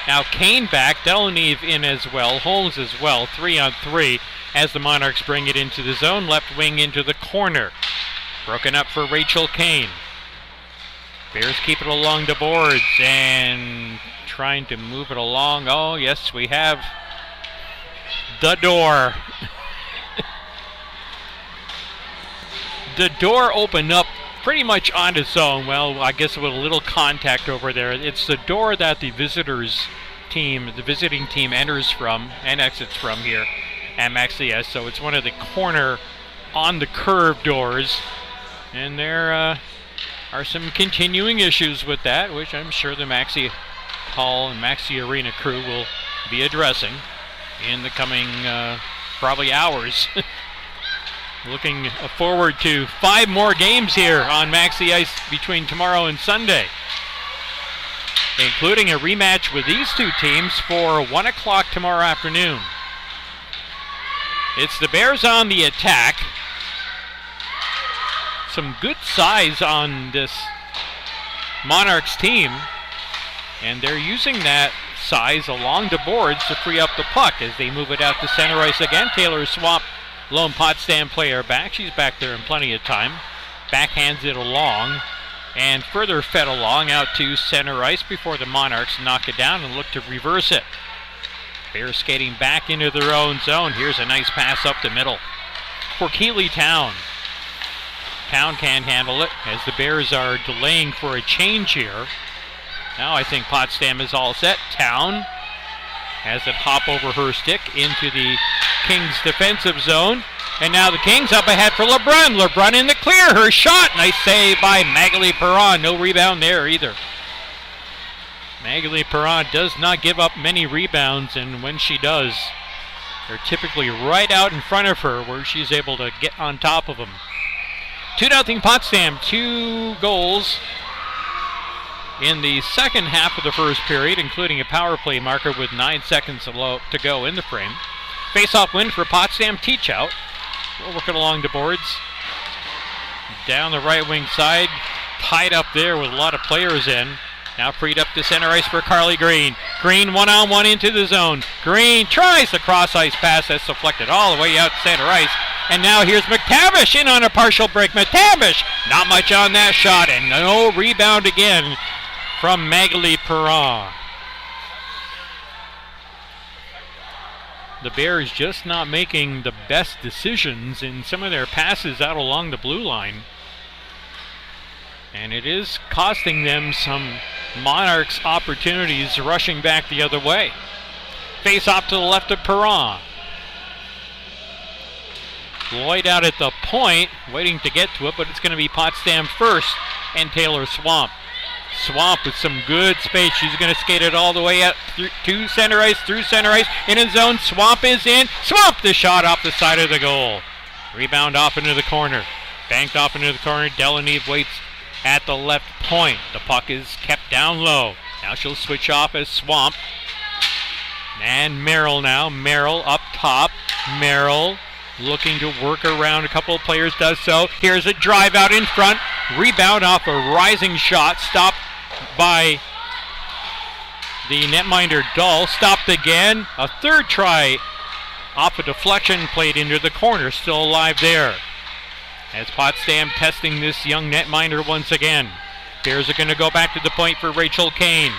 Now Kane back. Delaneve in as well. Holmes as well. 3-on-3 as the Monarchs bring it into the zone. Left wing into the corner. Broken up for Rachel Kane. Bears keep it along the boards and trying to move it along. Oh, yes, we have the door. The door opened up pretty much on its own. Well, I guess with a little contact over there. It's the door that the visiting team enters from and exits from here at MaxiS. So it's one of the corner on the curve doors. And there are some continuing issues with that, which I'm sure the Maxi Hall and Maxi Arena crew will be addressing in the coming probably hours. Looking forward to 5 more games here on Maxi Ice between tomorrow and Sunday, including a rematch with these two teams for 1 o'clock tomorrow afternoon. It's the Bears on the attack. Some good size on this Monarchs team, and they're using that size along the boards to free up the puck as they move it out to center ice again. Taylor Swamp, lone Potsdam player back. She's back there in plenty of time. Backhands it along and further fed along out to center ice before the Monarchs knock it down and look to reverse it. Bears skating back into their own zone. Here's a nice pass up the middle for Keeley Town. Town can't handle it as the Bears are delaying for a change here. Now I think Potsdam is all set. Town has it hop over her stick into the Kings defensive zone. And now the Kings up ahead for LeBrun. LeBrun in the clear. Her shot. Nice save by Magali Perron. No rebound there either. Magali Perron does not give up many rebounds, and when she does, they're typically right out in front of her where she's able to get on top of them. 2-0 Potsdam, 2 goals in the second half of the first period, including a power play marker with 9 seconds to go in the frame. Face-off win for Potsdam. Teach out. We'll work it along the boards. Down the right wing side. Tied up there with a lot of players in. Now freed up to center ice for Carly Green. Green one-on-one into the zone. Green tries the cross-ice pass. That's deflected all the way out to center ice. And now here's McTavish in on a partial break. McTavish, not much on that shot, and no rebound again from Magali Perron. The Bears just not making the best decisions in some of their passes out along the blue line. And it is costing them some Monarchs opportunities rushing back the other way. Face off to the left of Perron. Lloyd out at the point, waiting to get to it, but it's going to be Potsdam first and Taylor Swamp. Swamp with some good space. She's going to skate it all the way out to center ice, through center ice, in his zone. Swamp is in. Swamp the shot off the side of the goal. Rebound off into the corner. Banked off into the corner. Delaneve waits at the left point. The puck is kept down low. Now she'll switch off as Swamp. And Merrill now. Merrill up top. Merrill looking to work around a couple of players, does so. Here's a drive out in front. Rebound off a rising shot. Stopped by the netminder Dahl. Stopped again. A third try off a deflection played into the corner. Still alive there. As Potsdam testing this young netminder once again. Bears are going to go back to the point for Rachel Kane.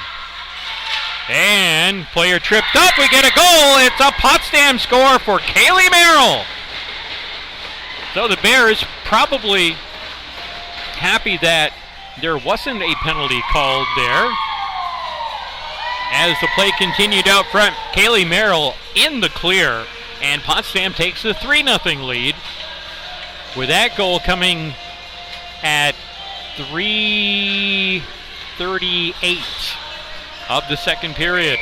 And player tripped up. We get a goal. It's a Potsdam score for Kaylee Merrill. So the Bears probably happy that there wasn't a penalty called there. As the play continued out front, Kaylee Merrill in the clear, and Potsdam takes a 3-0 lead. With that goal coming at 3:38 of the second period.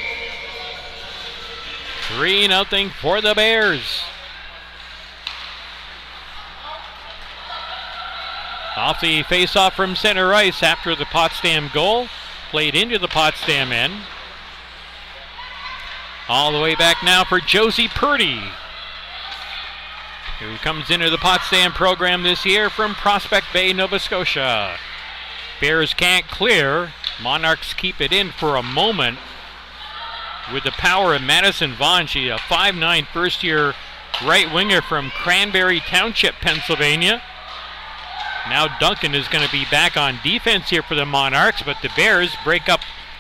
3-0 for the Bears. Off the face-off from center ice after the Potsdam goal. Played into the Potsdam end. All the way back now for Josie Purdy, who comes into the Potsdam program this year from Prospect Bay, Nova Scotia. Bears can't clear. Monarchs keep it in for a moment with the power of Madison Vaughn. She's a 5'9" first-year right winger from Cranberry Township, Pennsylvania. Now Duncan is going to be back on defense here for the Monarchs, but the Bears break up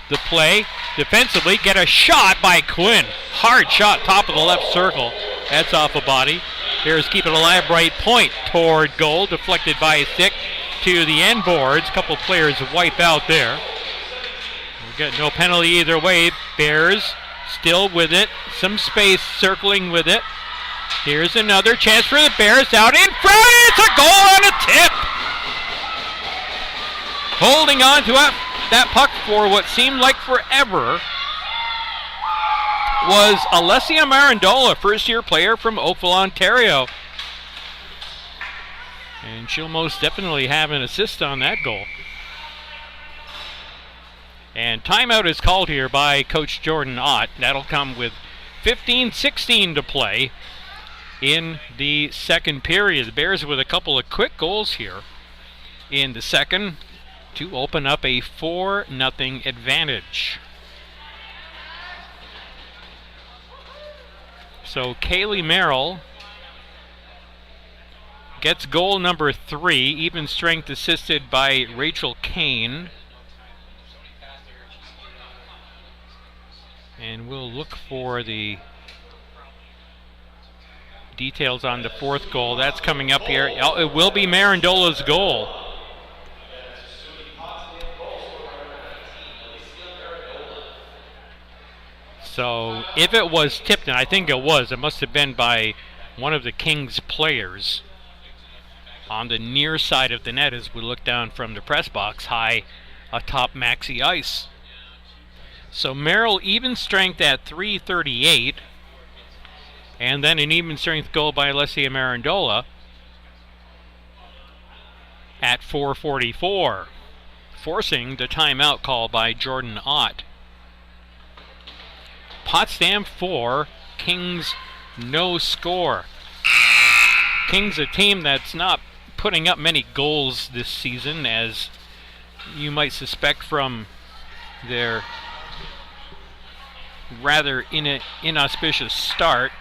the play defensively, get a shot by Quinn. Hard shot, top of the left circle. That's off a body. Bears keep it alive, right point toward goal, deflected by a stick to the end boards. A couple players wipe out there. We got no penalty either way. Bears still with it. Some space circling with it. Here's another chance for the Bears out in front. It's a goal on a tip. Holding on to that puck for what seemed like forever was Alessia Marandola, first-year player from Oakville, Ontario. And she'll most definitely have an assist on that goal. And timeout is called here by Coach Jordan Ott. That'll come with 15:16 to play in the second period. The Bears with a couple of quick goals here in the second to open up a 4-0 advantage. So Kaylee Merrill gets goal number 3, even strength assisted by Rachel Kane. And we'll look for the details on the fourth goal. That's coming up here. It will be Marandola's goal. So if it was tipped, and I think it was, it must have been by one of the Kings players on the near side of the net as we look down from the press box high atop Maxi Ice. So Merrill even strength at 3:38, and then an even strength goal by Alessia Marandola at 4:44, forcing the timeout call by Jordan Ott. Potsdam 4, Kings no score. Kings a team that's not putting up many goals this season, as you might suspect from their rather inauspicious start.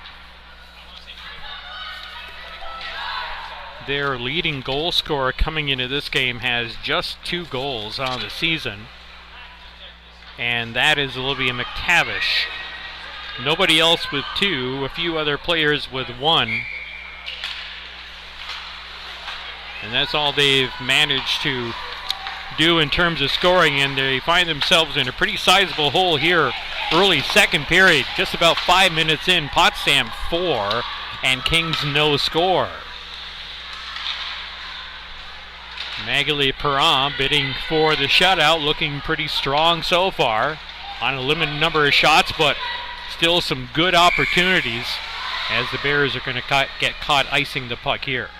Their leading goal scorer coming into this game has just 2 goals on the season, and that is Olivia McTavish. Nobody else with 2, a few other players with 1. And that's all they've managed to do in terms of scoring, and they find themselves in a pretty sizable hole here early second period. Just about 5 minutes in, Potsdam 4 and Kings no score. Magali Perrin bidding for the shutout, looking pretty strong so far on a limited number of shots, but still some good opportunities as the Bears are going to get caught icing the puck here.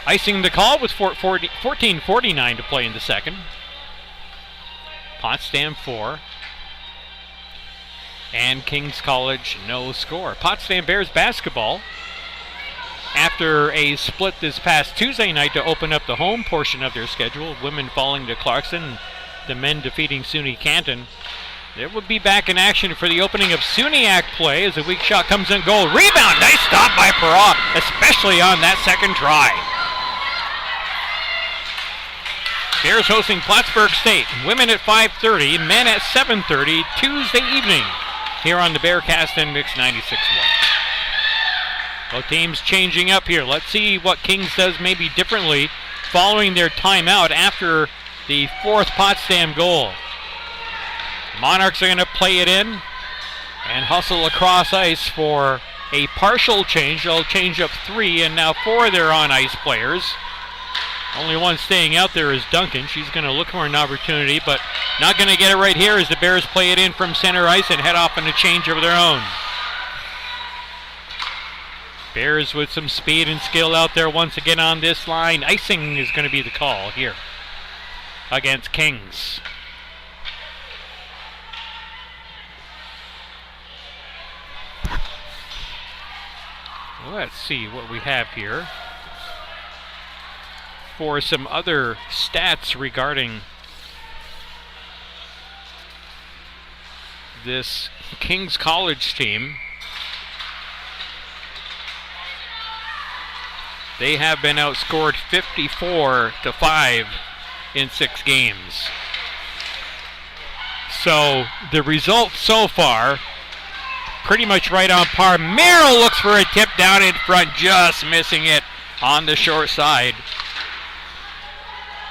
Icing the call with 14:49 to play in the second. Potsdam 4 and Kings College no score. Potsdam Bears basketball, after a split this past Tuesday night to open up the home portion of their schedule, women falling to Clarkson, the men defeating SUNY Canton. They will be back in action for the opening of SUNYAC play as a weak shot comes in goal. Rebound, nice stop by Perrault, especially on that second try. Bears hosting Plattsburgh State. Women at 5:30, men at 7:30 Tuesday evening here on the Bearcast and Mix 96.1. Both teams changing up here. Let's see what Kings does maybe differently following their timeout after the fourth Potsdam goal. Monarchs are going to play it in and hustle across ice for a partial change. They'll change up 3, and now 4 of their on-ice players. Only one staying out there is Duncan. She's going to look for an opportunity, but not going to get it right here as the Bears play it in from center ice and head off on a change of their own. Bears with some speed and skill out there once again on this line. Icing is going to be the call here against Kings. Let's see what we have here for some other stats regarding this Kings College team. They have been outscored 54-5 in 6 games. So the results so far, pretty much right on par. Merrill looks for a tip down in front, just missing it on the short side.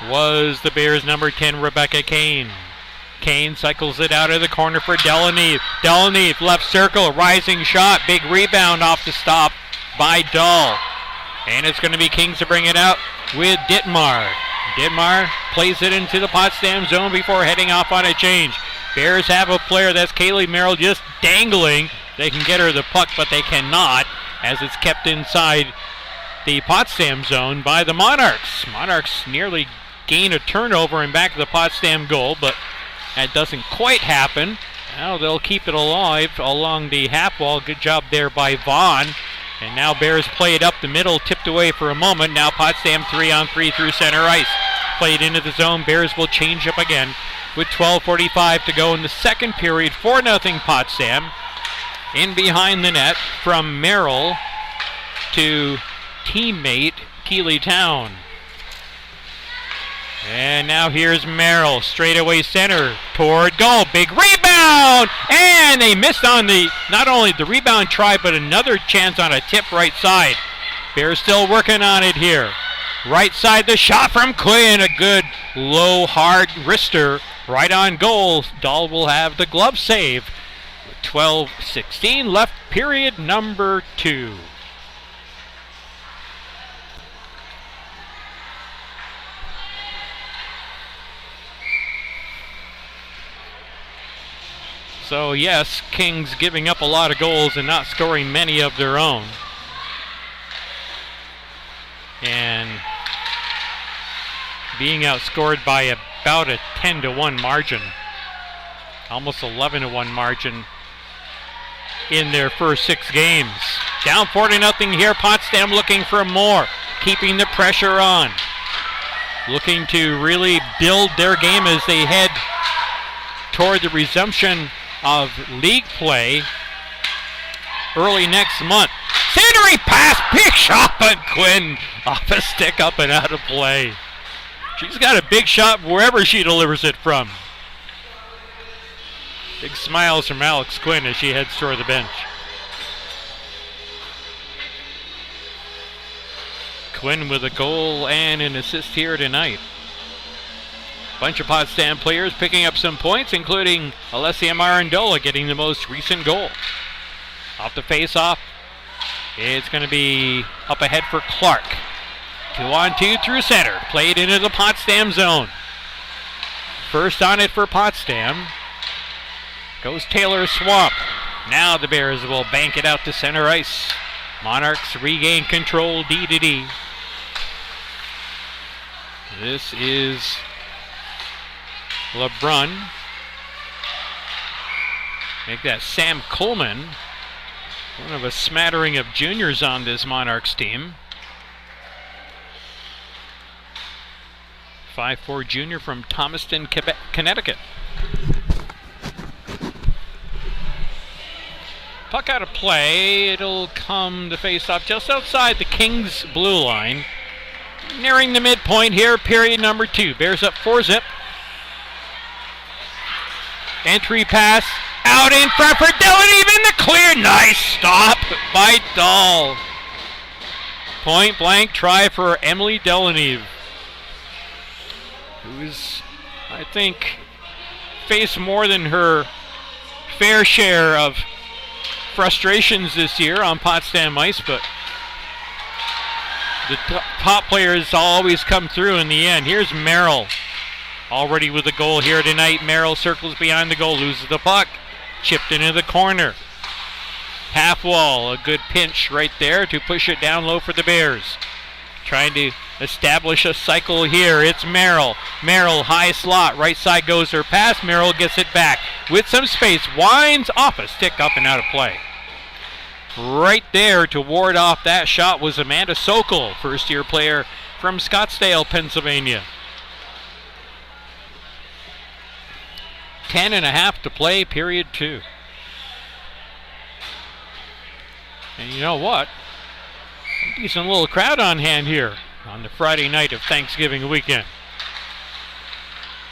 Was the Bears' number 10, Rebecca Kane. Kane cycles it out of the corner for Delaneve. Delaneve, left circle, rising shot, big rebound off the stop by Dahl. And it's going to be Kings to bring it out with Dittmar. Dittmar plays it into the Potsdam zone before heading off on a change. Bears have a player, that's Kaylee Merrill, just dangling. They can get her the puck, but they cannot, as it's kept inside the Potsdam zone by the Monarchs. Monarchs nearly gain a turnover and back to the Potsdam goal, but that doesn't quite happen. Now they'll keep it alive along the half wall. Good job there by Vaughn. And now Bears play it up the middle, tipped away for a moment. Now Potsdam 3-on-3 through center ice. Played into the zone. Bears will change up again with 12:45 to go in the second period. 4-0 Potsdam. In behind the net from Merrill to teammate Keeley Town. And now here's Merrill, straightaway center toward goal. Big rebound! And they missed on not only the rebound try, but another chance on a tip right side. Bears still working on it here. Right side, the shot from Quinn. A good low, hard wrister right on goal. Dahl will have the glove save. 12:16 left, period number 2. So yes, Kings giving up a lot of goals and not scoring many of their own. And being outscored by about a 10-1 margin. Almost 11-1 margin in their first 6 games. Down 4-0 here. Potsdam looking for more. Keeping the pressure on. Looking to really build their game as they head toward the resumption of league play early next month. Centering pass, big shot by Quinn off a stick, up and out of play. She's got a big shot wherever she delivers it from. Big smiles from Alex Quinn as she heads toward the bench. Quinn with a goal and an assist here tonight. Bunch of Potsdam players picking up some points, including Alessia Marandola getting the most recent goal. Off the face-off, it's going to be up ahead for Clark. 2-on-2 through center, played into the Potsdam zone. First on it for Potsdam goes Taylor Swamp. Now the Bears will bank it out to center ice. Monarchs regain control, D-to-D. This is LeBrun. Make that Sam Coleman, one of a smattering of juniors on this Monarchs team. 5'4" junior from Thomaston, Quebec, Connecticut. Puck out of play. It'll come to face off just outside the Kings blue line. Nearing the midpoint here, period number 2. Bears up 4-zip. Entry pass out in front for Delaneve in the clear. Nice stop by Dahl. Point blank try for Emily Delaneve. who's, I think, faced more than her fair share of frustrations this year on Potsdam ice, but the top players always come through in the end. Here's Merrill, already with a goal here tonight. Merrill circles behind the goal, loses the puck, chipped into the corner. Half wall, a good pinch right there to push it down low for the Bears. Trying to establish a cycle here. It's Merrill. Merrill, high slot. Right side goes her pass. Merrill gets it back with some space. Winds off a stick, up and out of play. Right there to ward off that shot was Amanda Sokol, first-year player from Scottsdale, Pennsylvania. 10.5 to play, period 2. And you know what? A decent little crowd on hand here on the Friday night of Thanksgiving weekend,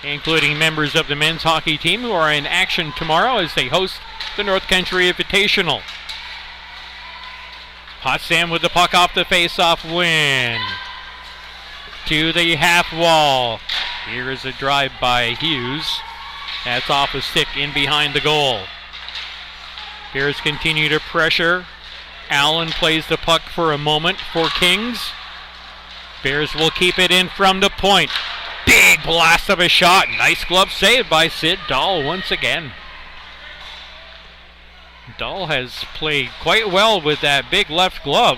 including members of the men's hockey team who are in action tomorrow as they host the North Country Invitational. Potsdam with the puck off the face-off win. To the half wall. Here is a drive by Hughes. That's off a stick in behind the goal. Bears continue to pressure. Allen plays the puck for a moment for Kings. Bears will keep it in from the point. Big blast of a shot. Nice glove save by Sid Dahl once again. Dahl has played quite well with that big left glove.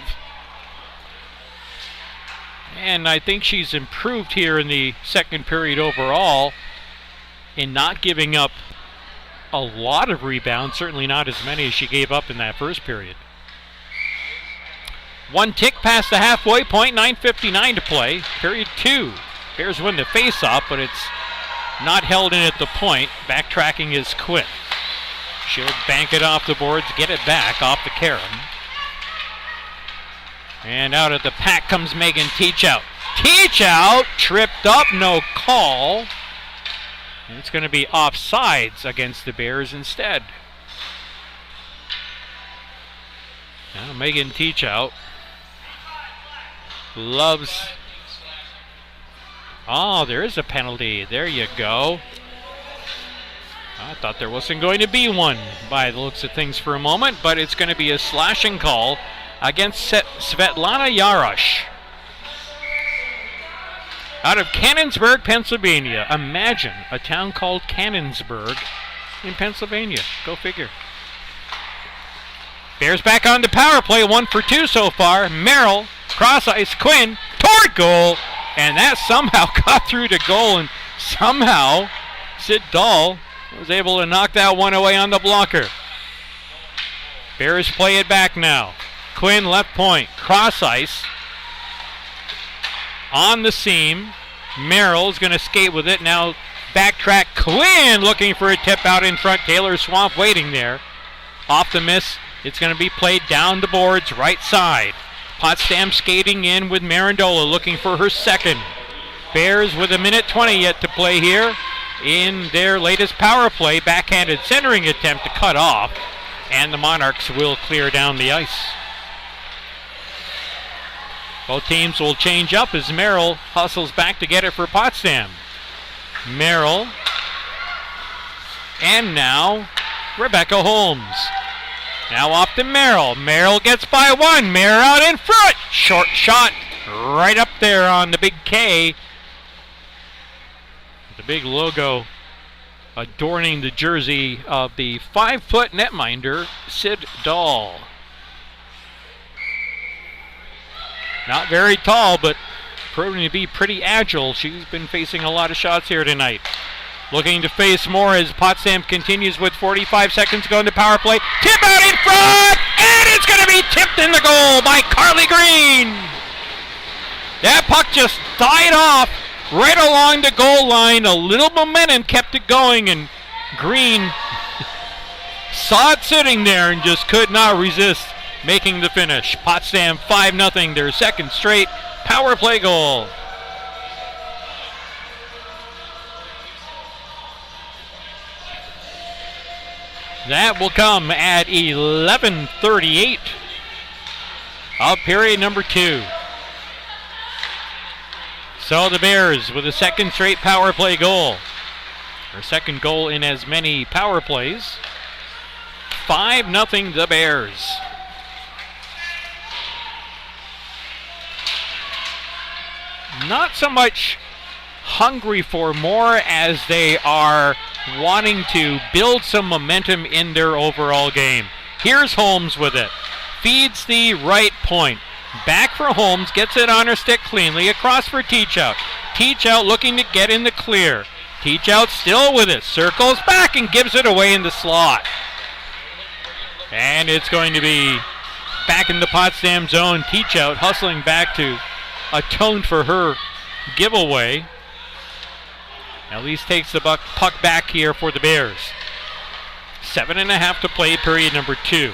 And I think she's improved here in the second period overall in not giving up a lot of rebounds, certainly not as many as she gave up in that first period. One tick past the halfway point, 9:59 to play, period 2. Bears win the face-off, but it's not held in at the point. Backtracking is Quinn. She'll bank it off the boards, get it back off the carom. And out of the pack comes Megan Teachout. Teachout tripped up, no call. And it's going to be offsides against the Bears instead. Now Megan Teachout loves... Oh, there is a penalty. There you go. I thought there wasn't going to be one by the looks of things for a moment, but it's going to be a slashing call against Svetlana Yarosh. Out of Cannonsburg, Pennsylvania. Imagine a town called Cannonsburg in Pennsylvania. Go figure. Bears back on the power play, 1 for 2 so far. Merrill, cross ice, Quinn, toward goal, and that somehow got through to goal, and somehow Sid Dahl was able to knock that one away on the blocker. Bears play it back now. Quinn left point, cross ice. On the seam. Merrill's going to skate with it. Now backtrack. Quinn looking for a tip out in front. Taylor Swamp waiting there. Off the miss. It's going to be played down the boards, right side. Potsdam skating in with Marandola looking for her second. Bears with 1:20 yet to play here in their latest power play. Backhanded centering attempt to cut off. And the Monarchs will clear down the ice. Both teams will change up as Merrill hustles back to get it for Potsdam. Merrill. And now Rebecca Holmes. Now off to Merrill. Merrill gets by one. Merrill out in front. Short shot right up there on the big K. The big logo adorning the jersey of the 5-foot netminder, Sid Dahl. Not very tall, but proving to be pretty agile. She's been facing a lot of shots here tonight. Looking to face more as Potsdam continues with 45 seconds to go in the power play. Tip out in front, and it's going to be tipped in the goal by Carly Green. That puck just died off right along the goal line. A little momentum kept it going, and Green saw it sitting there and just could not resist making the finish. Potsdam 5-0, their second straight power play goal. That will come at 11:38 of period number 2. So the Bears with a second straight power play goal. Their second goal in as many power plays. 5-0 the Bears. Not so much hungry for more as they are wanting to build some momentum in their overall game. Here's Holmes with it. Feeds the right point. Back for Holmes, gets it on her stick cleanly. Across for Teachout. Teachout looking to get in the clear. Teachout still with it. Circles back and gives it away in the slot. And it's going to be back in the Potsdam zone. Teachout hustling back to atone for her giveaway. At least takes the puck back here for the Bears. 7.5 to play, period number 2.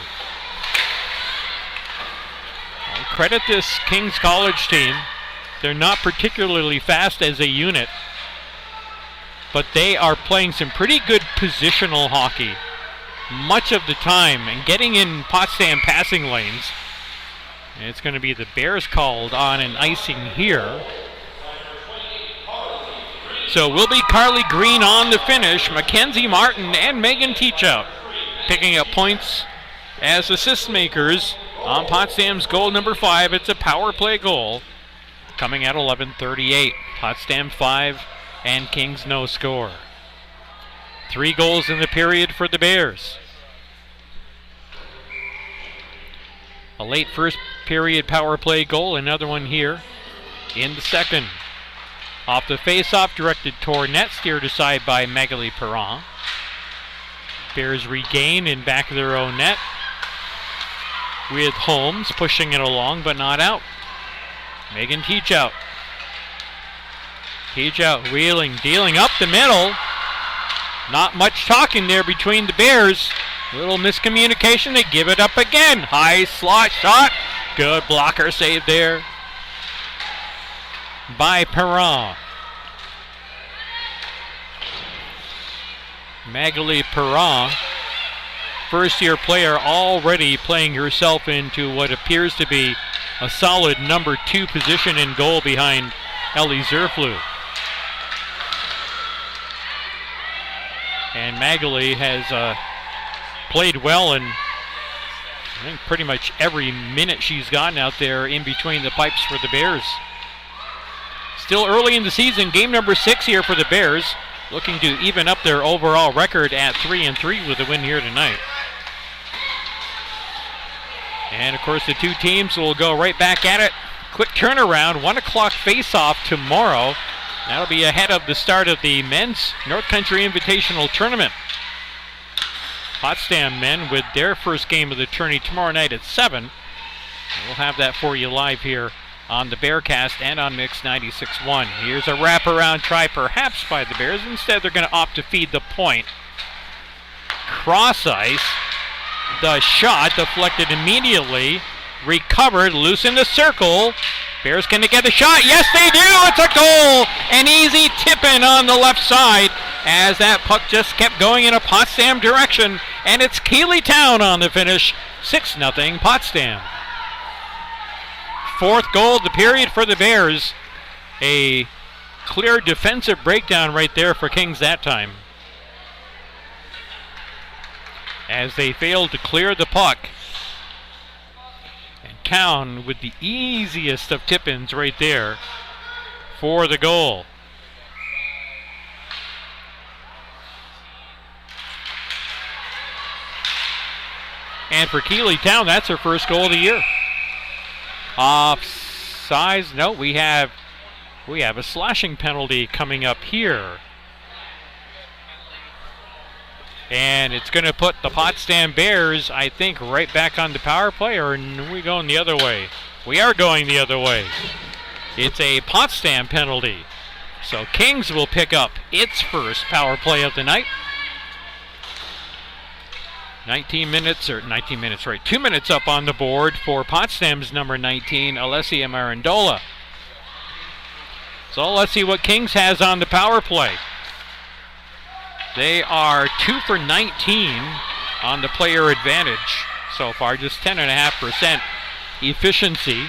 I'll credit this King's College team. They're not particularly fast as a unit, but they are playing some pretty good positional hockey much of the time and getting in Potsdam passing lanes. And it's going to be the Bears called on an icing here. So will be Carly Green on the finish, Mackenzie Martin and Megan Teachout picking up points as assist makers on Potsdam's goal number 5. It's a power play goal coming at 11:38. Potsdam 5 and Kings no score. 3 goals in the period for the Bears. A late first period power play goal, another one here in the second. Off the face-off, directed toward net, steered aside by Magali Perron. Bears regain in back of their own net with Holmes pushing it along but not out. Megan Teachout. Teachout wheeling, dealing up the middle. Not much talking there between the Bears. Little miscommunication, they give it up again. High slot shot. Good blocker save there by Perron. Magali Perron, first-year player, already playing herself into what appears to be a solid number 2 position in goal behind Ellie Zerflu. And Magali has played well in, I think, pretty much every minute she's gotten out there in between the pipes for the Bears. Still early in the season, game number 6 here for the Bears, looking to even up their overall record at 3-3 with a win here tonight. And of course the two teams will go right back at it. Quick turnaround, 1 o'clock face-off tomorrow. That'll be ahead of the start of the men's North Country Invitational Tournament. Potsdam men with their first game of the tourney tomorrow night at 7. We'll have that for you live here on the Bearcast and on Mix 96.1. Here's a wraparound try perhaps by the Bears. Instead they're going to opt to feed the point. Cross ice. The shot deflected immediately. Recovered, loose in the circle. Bears can they get the shot? Yes, they do! It's a goal! An easy tip-in on the left side as that puck just kept going in a Potsdam direction. And it's Keeley Town on the finish. 6-0 Potsdam. 4th goal of the period for the Bears. A clear defensive breakdown right there for Kings that time, as they failed to clear the puck. And Town with the easiest of tip-ins right there for the goal. And for Keeley Town, that's her first goal of the year. Offsides? No, we have a slashing penalty coming up here. And it's going to put the Potsdam Bears, I think, right back on the power play, or are we going the other way? We are going the other way. It's a Potsdam penalty. So Kings will pick up its first power play of the night. 2 minutes up on the board for Potsdam's number 19, Alessia Marandola. So let's see what Kings has on the power play. They are 2 for 19 on the player advantage so far, just 10.5% efficiency.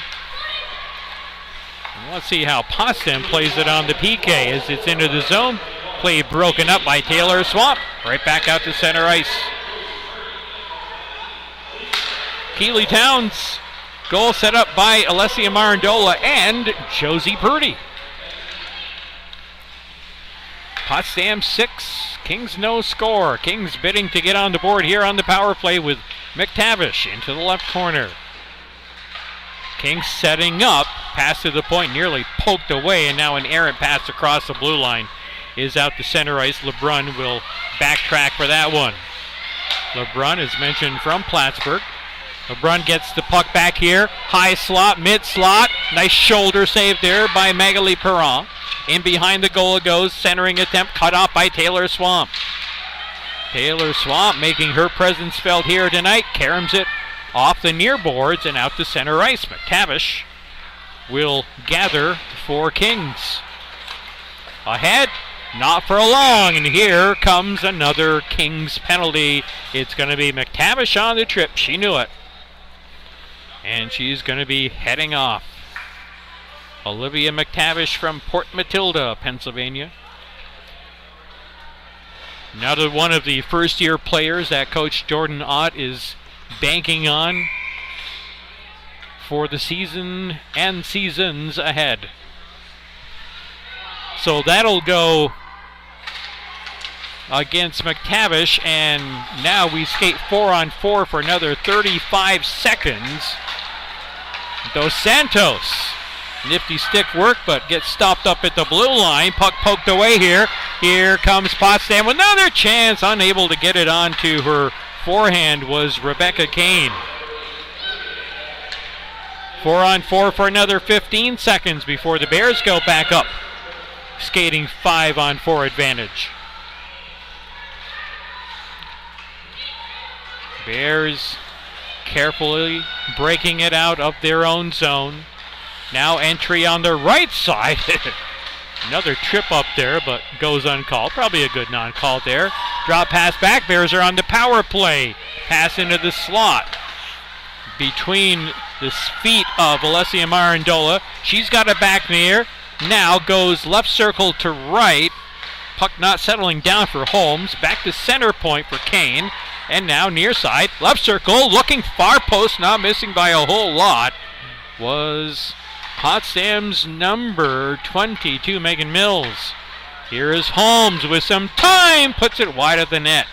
And let's see how Potsdam plays it on the PK as it's into the zone. Play broken up by Taylor Swamp. Right back out to center ice. Keeley Towns. Goal set up by Alessia Marandola and Josie Purdy. Potsdam 6, Kings no score. Kings bidding to get on the board here on the power play with McTavish into the left corner. Kings setting up, pass to the point, nearly poked away, and now an errant pass across the blue line is out to center ice. LeBrun will backtrack for that one. LeBrun, as mentioned, from Plattsburgh. LeBrun gets the puck back here, high slot, mid slot, nice shoulder save there by Magali Perron. In behind the goal it goes, centering attempt cut off by Taylor Swamp. Taylor Swamp making her presence felt here tonight, caroms it off the near boards and out to center ice. McTavish will gather for Kings. Ahead, not for long, and here comes another Kings penalty. It's going to be McTavish on the trip, she knew it. And she's going to be heading off. Olivia McTavish from Port Matilda, Pennsylvania. Another one of the first-year players that Coach Jordan Ott is banking on for the season and seasons ahead. So that'll go against McTavish, and now we skate 4-on-4 for another 35 seconds. Dos Santos. Nifty stick work, but gets stopped up at the blue line. Puck poked away here. Here comes Potsdam with another chance. Unable to get it onto her forehand was Rebecca Kane. 4-on-4 for another 15 seconds before the Bears go back up. Skating 5-on-4 advantage. Bears carefully breaking it out of their own zone. Now entry on the right side. Another trip up there, but goes uncalled. Probably a good non-call there. Drop pass back. Bears are on the power play. Pass into the slot. Between the feet of Alessia Marandola. She's got it back near. Now goes left circle to right. Puck not settling down for Holmes. Back to center point for Kane. And now near side. Left circle. Looking far post. Not missing by a whole lot. Was Potsdam's number 22, Megan Mills. Here is Holmes with some time. Puts it wide of the net.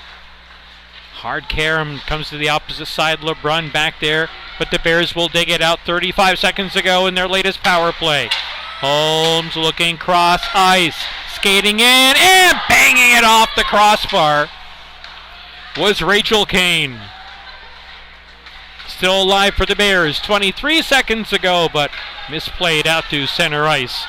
Hard carom comes to the opposite side. LeBrun back there. But the Bears will dig it out 35 seconds to go in their latest power play. Holmes looking cross ice. Skating in and banging it off the crossbar was Rachel Kane. Still alive for the Bears. 23 seconds ago, but misplayed out to center ice.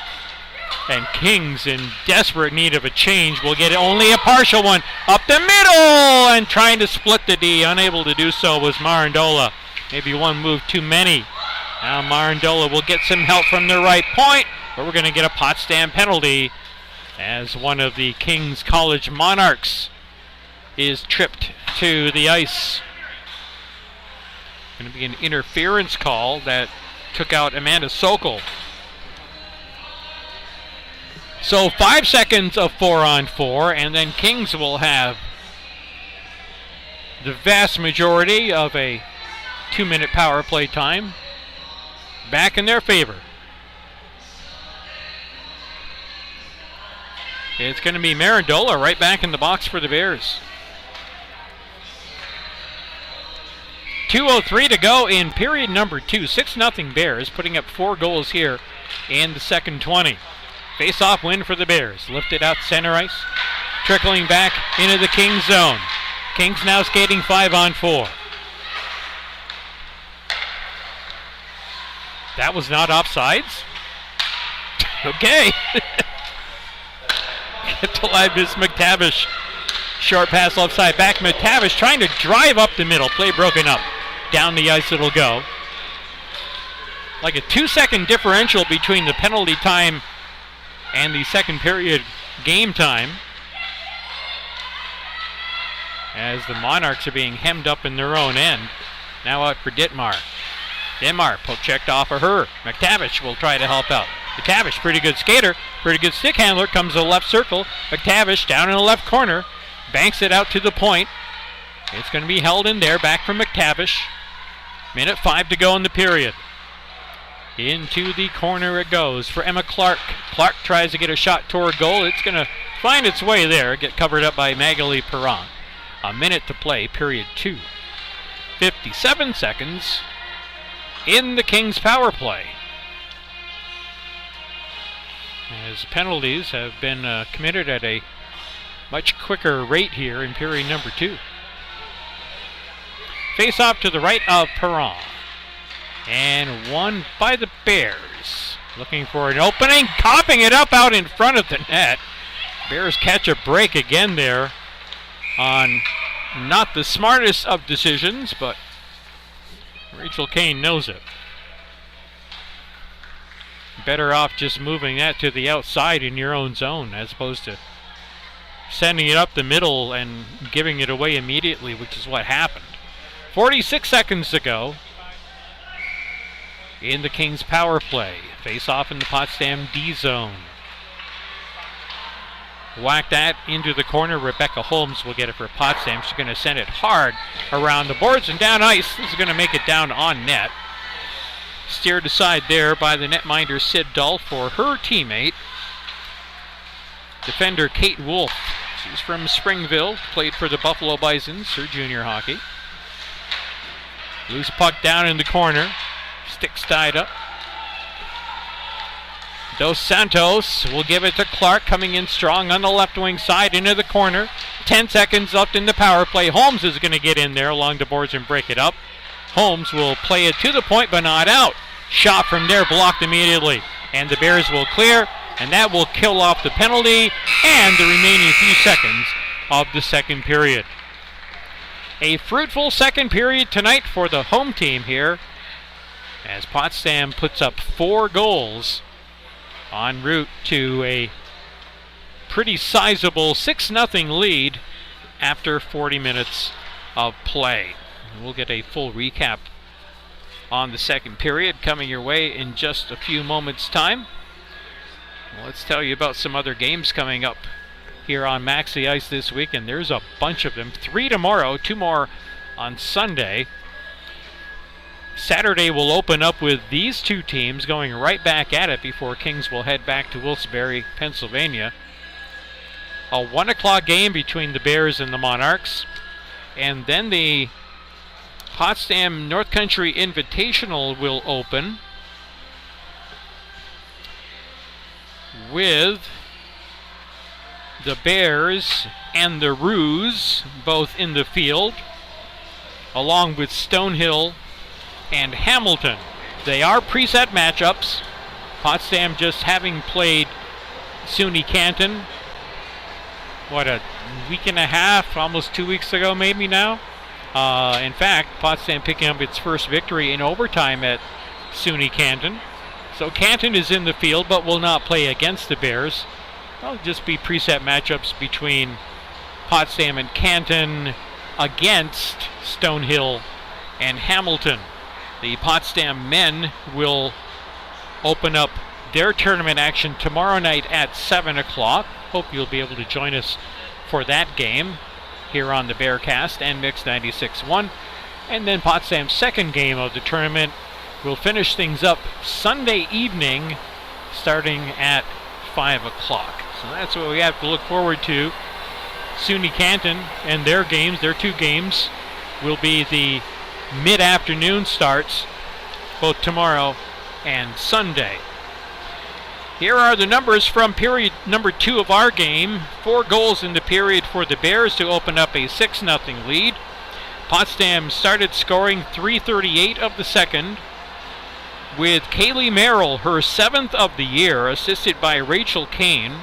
And Kings in desperate need of a change will get only a partial one. Up the middle and trying to split the D. Unable to do so was Marandola. Maybe one move too many. Now Marandola will get some help from the right point, but we're going to get a Potsdam penalty as one of the Kings College Monarchs is tripped to the ice. Going to be an interference call that took out Amanda Sokol. So 5 seconds of 4-on-4, and then Kings will have the vast majority of a 2-minute power play time back in their favor. It's going to be Marandola right back in the box for the Bears. 2:03 to go in period number 2. 6-0 Bears, putting up 4 goals here in the second 20. Face-off win for the Bears. Lifted out center ice. Trickling back into the Kings zone. Kings now skating 5-on-4. That was not offsides. Okay. Get to live Miss McTavish. Short pass left side. Back McTavish trying to drive up the middle. Play broken up. Down the ice it'll go. Like a 2-second differential between the penalty time and the second period game time, as the Monarchs are being hemmed up in their own end. Now out for Ditmar. Ditmar poke checked off of her. McTavish will try to help out. McTavish, pretty good skater, pretty good stick handler, comes to the left circle. McTavish down in the left corner, banks it out to the point. It's going to be held in there, back from McTavish. Minute 5 to go in the period. Into the corner it goes for Emma Clark. Clark tries to get a shot toward goal. It's going to find its way there, get covered up by Magali Perron. A minute to play, period 2. 57 seconds in the Kings power play. As penalties have been committed at a much quicker rate here in period number 2. Face off to the right of Perron. And won by the Bears. Looking for an opening, coughing it up out in front of the net. Bears catch a break again there on not the smartest of decisions, but Rachel Kane knows it. Better off just moving that to the outside in your own zone as opposed to sending it up the middle and giving it away immediately, which is what happened. 46 seconds to go in the Kings power play. Face off in the Potsdam D zone. Whack that into the corner. Rebecca Holmes will get it for Potsdam. She's going to send it hard around the boards and down ice. This is going to make it down on net. Steered aside there by the netminder Sid Dull for her teammate, defender Kate Wolf. She's from Springville, played for the Buffalo Bisons, her junior hockey. Loose puck down in the corner. Sticks tied up. Dos Santos will give it to Clark, coming in strong on the left wing side into the corner. 10 seconds left in the power play. Holmes is going to get in there along the boards and break it up. Holmes will play it to the point but not out. Shot from there blocked immediately. And the Bears will clear, and that will kill off the penalty and the remaining few seconds of the second period. A fruitful second period tonight for the home team here, as Potsdam puts up 4 goals en route to a pretty sizable 6-0 lead after 40 minutes of play. We'll get a full recap on the second period coming your way in just a few moments' time. Let's tell you about some other games coming up here on Maxi Ice this week, and there's a bunch of them. 3 tomorrow, 2 more on Sunday. Saturday will open up with these 2 teams going right back at it before Kings will head back to Wilkes-Barre, Pennsylvania. A 1 o'clock game between the Bears and the Monarchs, and then the Potsdam North Country Invitational will open with the Bears and the Roos both in the field, along with Stonehill and Hamilton. They are preset matchups. Potsdam just having played SUNY Canton, a week and a half, almost 2 weeks ago maybe now. In fact, Potsdam picking up its first victory in overtime at SUNY Canton. So Canton is in the field but will not play against the Bears. It'll just be preset matchups between Potsdam and Canton against Stonehill and Hamilton. The Potsdam men will open up their tournament action tomorrow night at 7 o'clock. Hope you'll be able to join us for that game here on the Bearcast and Mix 96.1. And then Potsdam's second game of the tournament will finish things up Sunday evening starting at 5 o'clock. So that's what we have to look forward to. SUNY Canton and their games, their 2 games, will be the mid-afternoon starts both tomorrow and Sunday. Here are the numbers from period number 2 of our game. 4 goals in the period for the Bears to open up a 6-0 lead. Potsdam started scoring 3:38 of the second with Kaylee Merrill, her 7th of the year, assisted by Rachel Kane.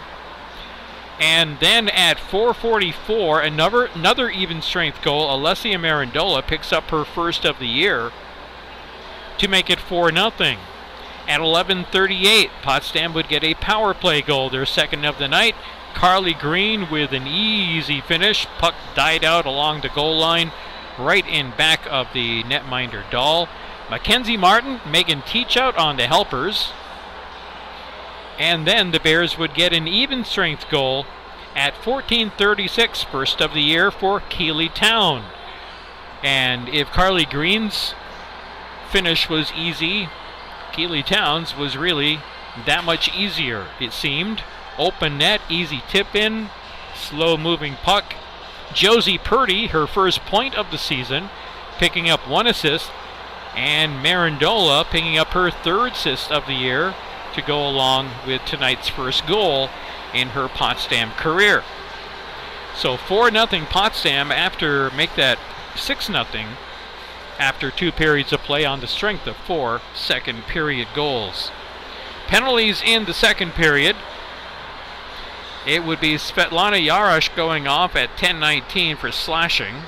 And then at 4:44, another even strength goal, Alessia Marandola picks up her first of the year to make it 4-0. At 11:38, Potsdam would get a power play goal, their second of the night. Carly Green with an easy finish. Puck died out along the goal line, right in back of the netminder Dahl. Mackenzie Martin, Megan Teachout on the helpers. And then the Bears would get an even strength goal at 14:36, first of the year for Keeley Town. And if Carly Green's finish was easy, Keeley Town's was really that much easier, it seemed. Open net, easy tip in, slow moving puck. Josie Purdy, her first point of the season, picking up 1 assist, and Marindola picking up her 3rd assist of the year to go along with tonight's first goal in her Potsdam career. So 4-0 Potsdam after make that 6-0 after 2 periods of play on the strength of 4 second period goals. Penalties in the second period. It would be Svetlana Yarosh going off at 10:19 for slashing.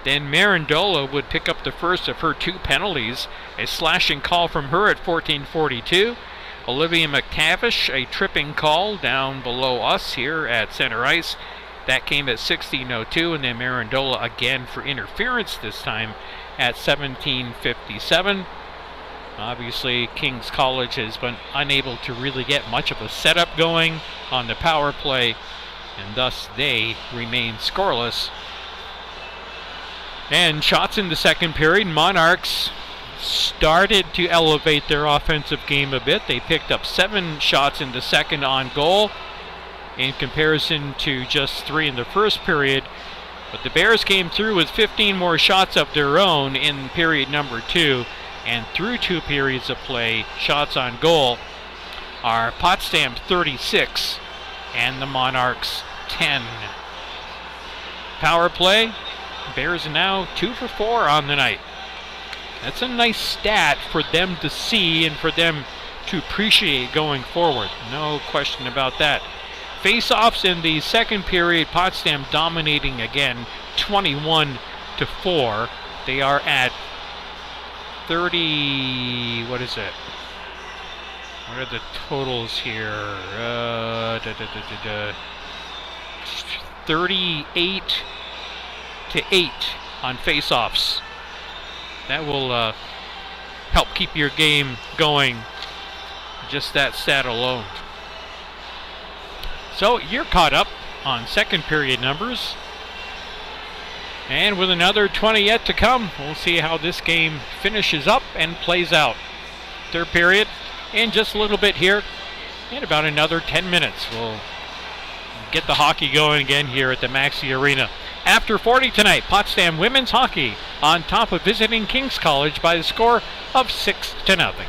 Then Marindola would pick up the first of her 2 penalties, a slashing call from her at 14:42. Olivia McTavish, a tripping call down below us here at center ice. That came at 16:02, and then Marindola again for interference, this time at 17:57. Obviously, King's College has been unable to really get much of a setup going on the power play, and thus they remain scoreless. And shots in the second period, Monarchs started to elevate their offensive game a bit. They picked up 7 shots in the second on goal in comparison to just 3 in the first period. But the Bears came through with 15 more shots of their own in period number 2. And through 2 periods of play, shots on goal are Potsdam 36 and the Monarchs 10. Power play, Bears are now 2 for 4 on the night. That's a nice stat for them to see and for them to appreciate going forward. No question about that. Face-offs in the second period, Potsdam dominating again, 21-4. They are at 30, what is it? What are the totals here? 38-8 on face-offs. That will help keep your game going, just that stat alone. So you're caught up on second period numbers. And with another 20 yet to come, we'll see how this game finishes up and plays out. Third period in just a little bit here. In about another 10 minutes, we'll get the hockey going again here at the Maxi Arena. After 40 tonight, Potsdam women's hockey on top of visiting King's College by the score of 6-0.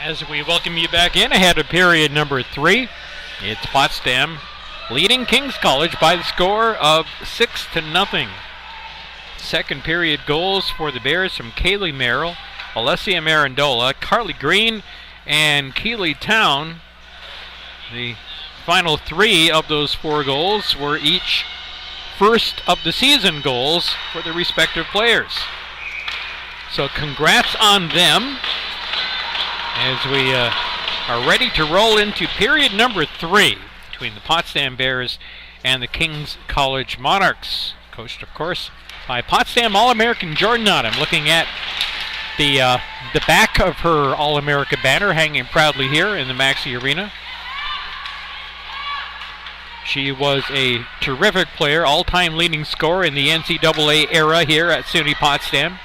As we welcome you back in ahead of period number 3, it's Potsdam leading King's College by the score of 6-0. Second period goals for the Bears from Kaylee Merrill, Alessia Marandola, Carly Green, and Keeley Town. The final 3 of those 4 goals were each first of the season goals for the respective players. So congrats on them as we are ready to roll into period number 3 between the Potsdam Bears and the King's College Monarchs. Coached, of course, by Potsdam All-American Jordan Ottom. Looking at the back of her All-America banner hanging proudly here in the Maxey Arena. She was a terrific player, all-time leading scorer in the NCAA era here at SUNY Potsdam.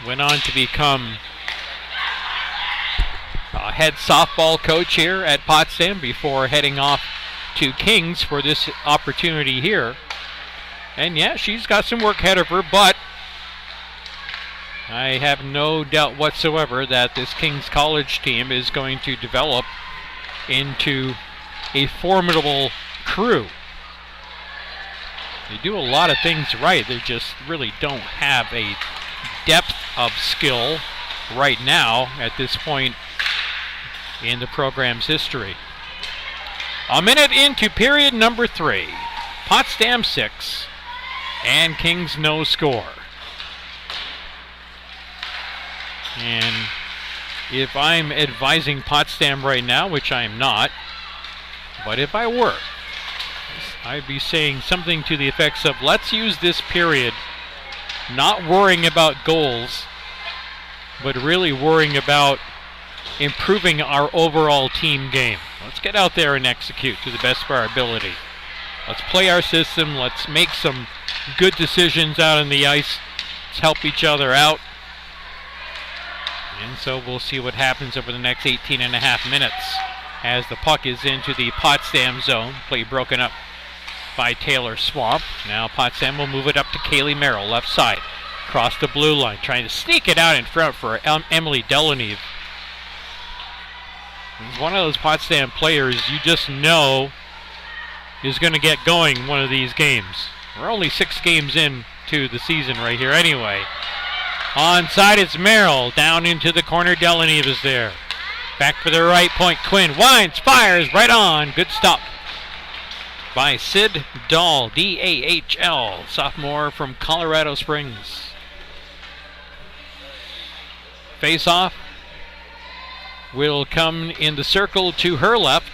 Went on to become a head softball coach here at Potsdam before heading off to Kings for this opportunity here. And yeah, she's got some work ahead of her, but I have no doubt whatsoever that this King's College team is going to develop into a formidable crew. They do a lot of things right. They just really don't have a depth of skill right now at this point in the program's history. A minute into period number 3. Potsdam 6 and Kings no score. And if I'm advising Potsdam right now, which I'm not, but if I were, I'd be saying something to the effects of, let's use this period not worrying about goals, but really worrying about improving our overall team game. Let's get out there and execute to the best of our ability. Let's play our system. Let's make some good decisions out on the ice. Let's help each other out. And so we'll see what happens over the next 18 and a half minutes as the puck is into the Potsdam zone. Play broken up by Taylor Swamp. Now Potsdam will move it up to Kaylee Merrill, left side. Across the blue line, trying to sneak it out in front for Emily Delaneve. He's one of those Potsdam players you just know is going to get going one of these games. We're only 6 games into the season right here anyway. Onside, it's Merrill. Down into the corner, Delaneve is there. Back for the right point, Quinn winds, fires, right on. Good stop by Sid Dahl, D-A-H-L, sophomore from Colorado Springs. Face-off will come in the circle to her left.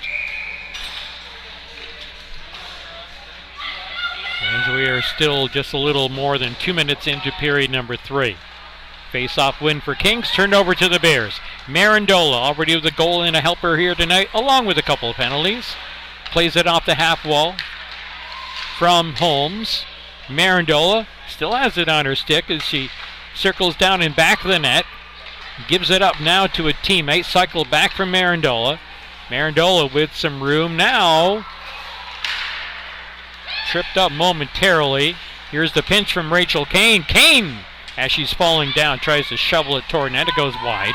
As we are still just a little more than 2 minutes into period number 3. Face-off win for Kings, turned over to the Bears. Marandola already with a goal and a helper here tonight, along with a couple of penalties. Plays it off the half wall from Holmes. Marandola still has it on her stick as she circles down and back of the net. Gives it up now to a teammate. Cycle back from Marandola. Marandola with some room now. Tripped up momentarily. Here's the pinch from Rachel Kane. Kane, as she's falling down, tries to shovel it toward net. It goes wide.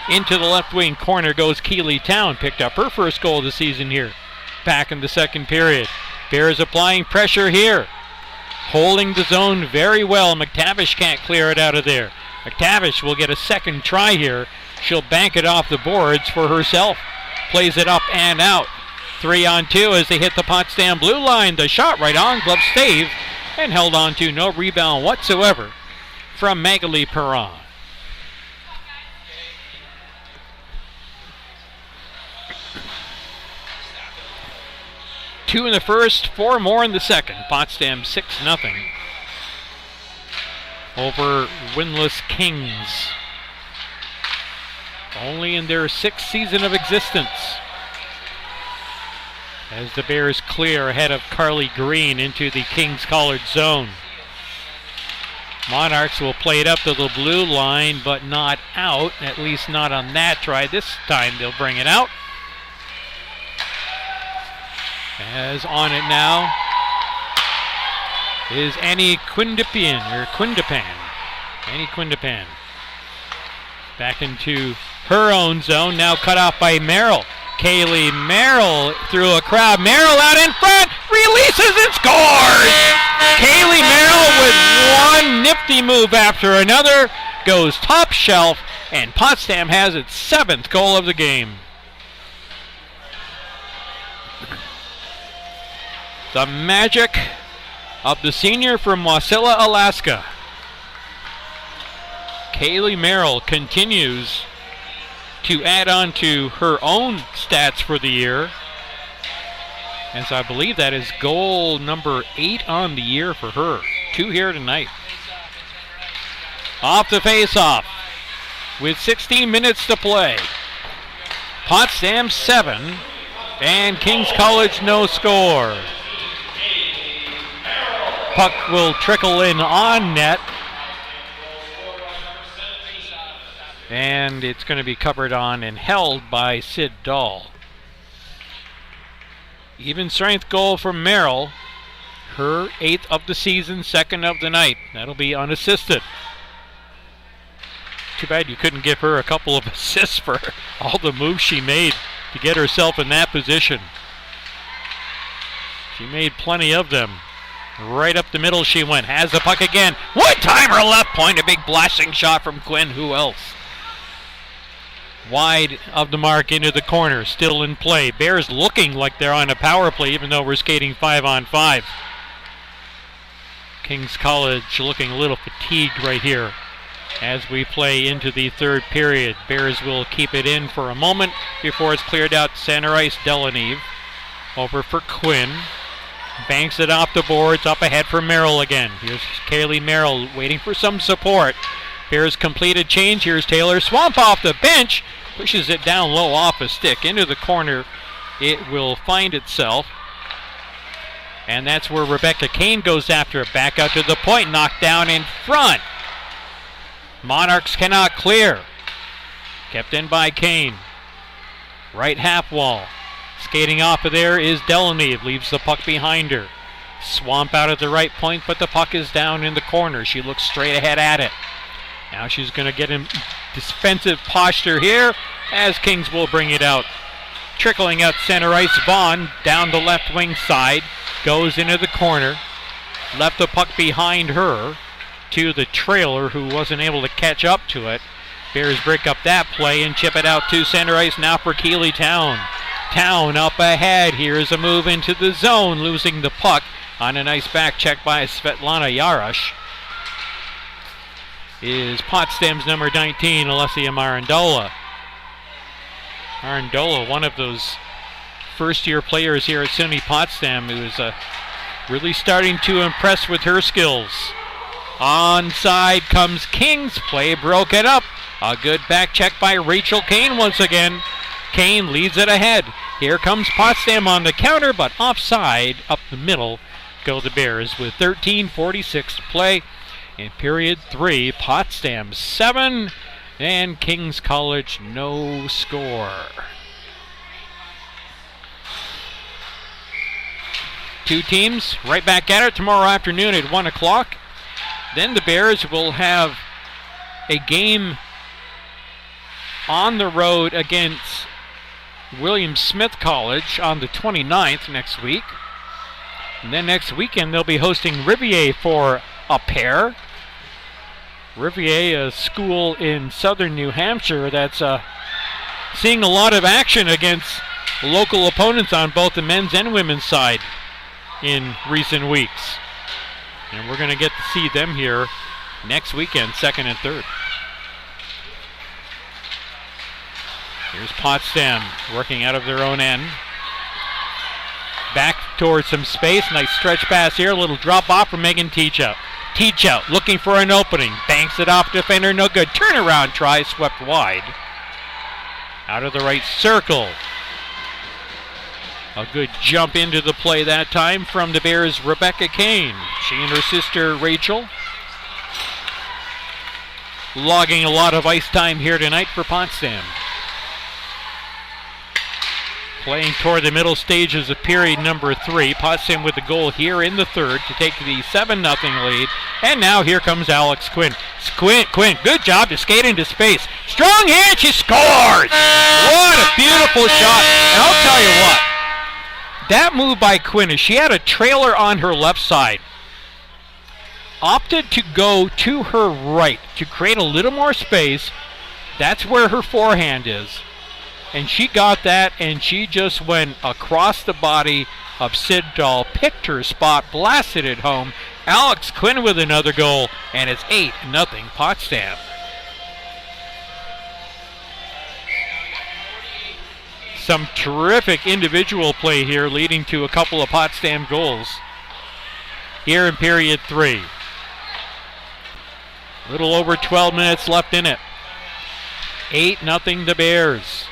Into the left wing corner goes Keeley Town. Picked up her first goal of the season here. Back in the second period. Bears applying pressure here. Holding the zone very well. McTavish can't clear it out of there. McTavish will get a second try here. She'll bank it off the boards for herself. Plays it up and out. 3-on-2 as they hit the Potsdam blue line. The shot right on, glove stave, and held on to. No rebound whatsoever from Magali Perron. Two in the first, 4 more in the second. Potsdam 6-0 over winless Kings. Only in their 6th season of existence. As the Bears clear ahead of Carly Green into the Kings College zone. Monarchs will play it up to the blue line, but not out, at least not on that try. This time they'll bring it out. As on it now is Annie Quindipan. Annie Quindipan. Back into her own zone. Now cut off by Merrill. Kaylee Merrill through a crowd. Merrill out in front. Releases and scores! Kaylee Merrill with one nifty move after another. Goes top shelf. And Potsdam has its 7th goal of the game. The magic of the senior from Wasilla, Alaska. Kaylee Merrill continues to add on to her own stats for the year, as I believe that is goal number 8 on the year for her. 2 here tonight. Off the face-off with 16 minutes to play. Potsdam 7 and King's College no score. Puck will trickle in on net. And it's going to be covered on and held by Sid Dahl. Even strength goal from Merrill. Her 8th of the season, 2nd of the night. That'll be unassisted. Too bad you couldn't give her a couple of assists for all the moves she made to get herself in that position. She made plenty of them. Right up the middle she went. Has the puck again. One-timer left point. A big blasting shot from Quinn. Who else? Wide of the mark into the corner. Still in play. Bears looking like they're on a power play even though we're skating 5-on-5. King's College looking a little fatigued right here as we play into the 3rd period. Bears will keep it in for a moment before it's cleared out to center ice. Delaneve over for Quinn. Banks it off the boards, up ahead for Merrill again. Here's Kaylee Merrill waiting for some support. Bears completed change. Here's Taylor Swamp off the bench. Pushes it down low off a stick. Into the corner it will find itself. And that's where Rebecca Kane goes after it. Back out to the point. Knocked down in front. Monarchs cannot clear. Kept in by Kane. Right half wall. Skating off of there is Delaneve. Leaves the puck behind her. Swamp out at the right point, but the puck is down in the corner. She looks straight ahead at it. Now she's going to get in defensive posture here as Kings will bring it out. Trickling out center ice. Vaughn down the left wing side. Goes into the corner. Left the puck behind her to the trailer who wasn't able to catch up to it. Bears break up that play and chip it out to center ice now for Keeley Town. Town up ahead. Here's a move into the zone, losing the puck on a nice back check by Svetlana Yarosh. Is Potsdam's number 19, Alessia Marandola. Marandola, one of those first-year players here at SUNY Potsdam, who is really starting to impress with her skills. Onside comes Kings. Play broke it up. A good back check by Rachel Kane once again. Kane leads it ahead. Here comes Potsdam on the counter, but offside up the middle go the Bears with 13:46 to play in period 3. Potsdam 7 and King's College no score. Two teams right back at it tomorrow afternoon at 1 o'clock. Then the Bears will have a game on the road against William Smith College on the 29th next week. And then next weekend they'll be hosting Rivier for a pair. Rivier, a school in southern New Hampshire that's seeing a lot of action against local opponents on both the men's and women's side in recent weeks. And we're going to get to see them here next weekend, 2nd and 3rd. Here's Potsdam working out of their own end. Back towards some space. Nice stretch pass here. A little drop off from Megan Teachout. Teachout looking for an opening. Banks it off defender. No good. Turnaround try swept wide. Out of the right circle. A good jump into the play that time from the Bears' Rebecca Kane. She and her sister Rachel logging a lot of ice time here tonight for Potsdam. Playing toward the middle stages of period number 3. Potsdam with the goal here in the third to take the 7-0 lead. And now here comes Alex Quinn. Quinn, good job to skate into space. Strong hand, she scores! What a beautiful shot. And I'll tell you what, that move by Quinn, is she had a trailer on her left side, opted to go to her right to create a little more space. That's where her forehand is. And she got that, and she just went across the body of Sid Dahl, picked her spot, blasted it home. Alex Quinn with another goal, and it's 8-0 Potsdam. Some terrific individual play here, leading to a couple of Potsdam goals here in period 3. A little over 12 minutes left in it. 8-0 the Bears.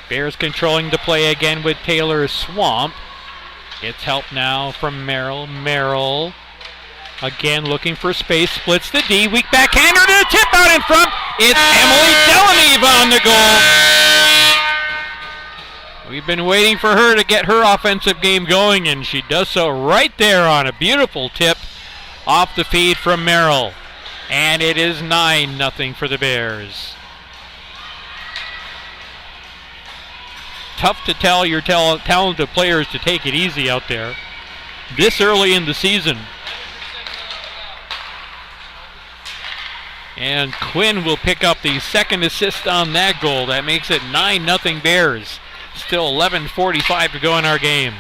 Bears controlling the play again with Taylor Swamp. It's help now from Merrill. Merrill again looking for space. Splits the D. Weak backhander to the tip out in front. It's Emily Delaneve on the goal. We've been waiting for her to get her offensive game going, and she does so right there on a beautiful tip off the feed from Merrill. And it is 9-0 for the Bears. Tough to tell your talented players to take it easy out there this early in the season. And Quinn will pick up the second assist on that goal. That makes it 9-0 Bears. Still 11:45 to go in our game.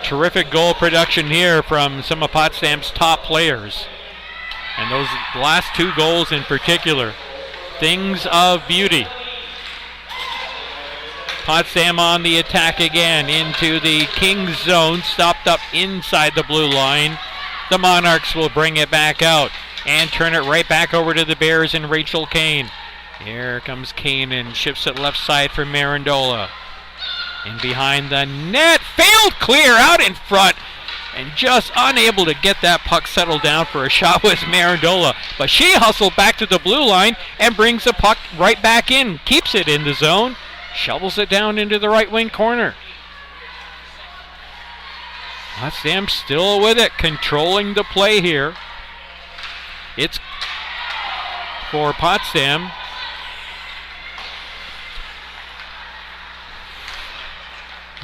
Terrific goal production here from some of Potsdam's top players. And those last 2 goals in particular, things of beauty. Potsdam on the attack again into the Kings zone, stopped up inside the blue line. The Monarchs will bring it back out and turn it right back over to the Bears and Rachel Kane. Here comes Kane and shifts it left side for Marandola. In behind the net, failed clear out in front. And just unable to get that puck settled down for a shot was Marandola. But she hustled back to the blue line and brings the puck right back in. Keeps it in the zone. Shovels it down into the right wing corner. Potsdam still with it. Controlling the play here. It's for Potsdam.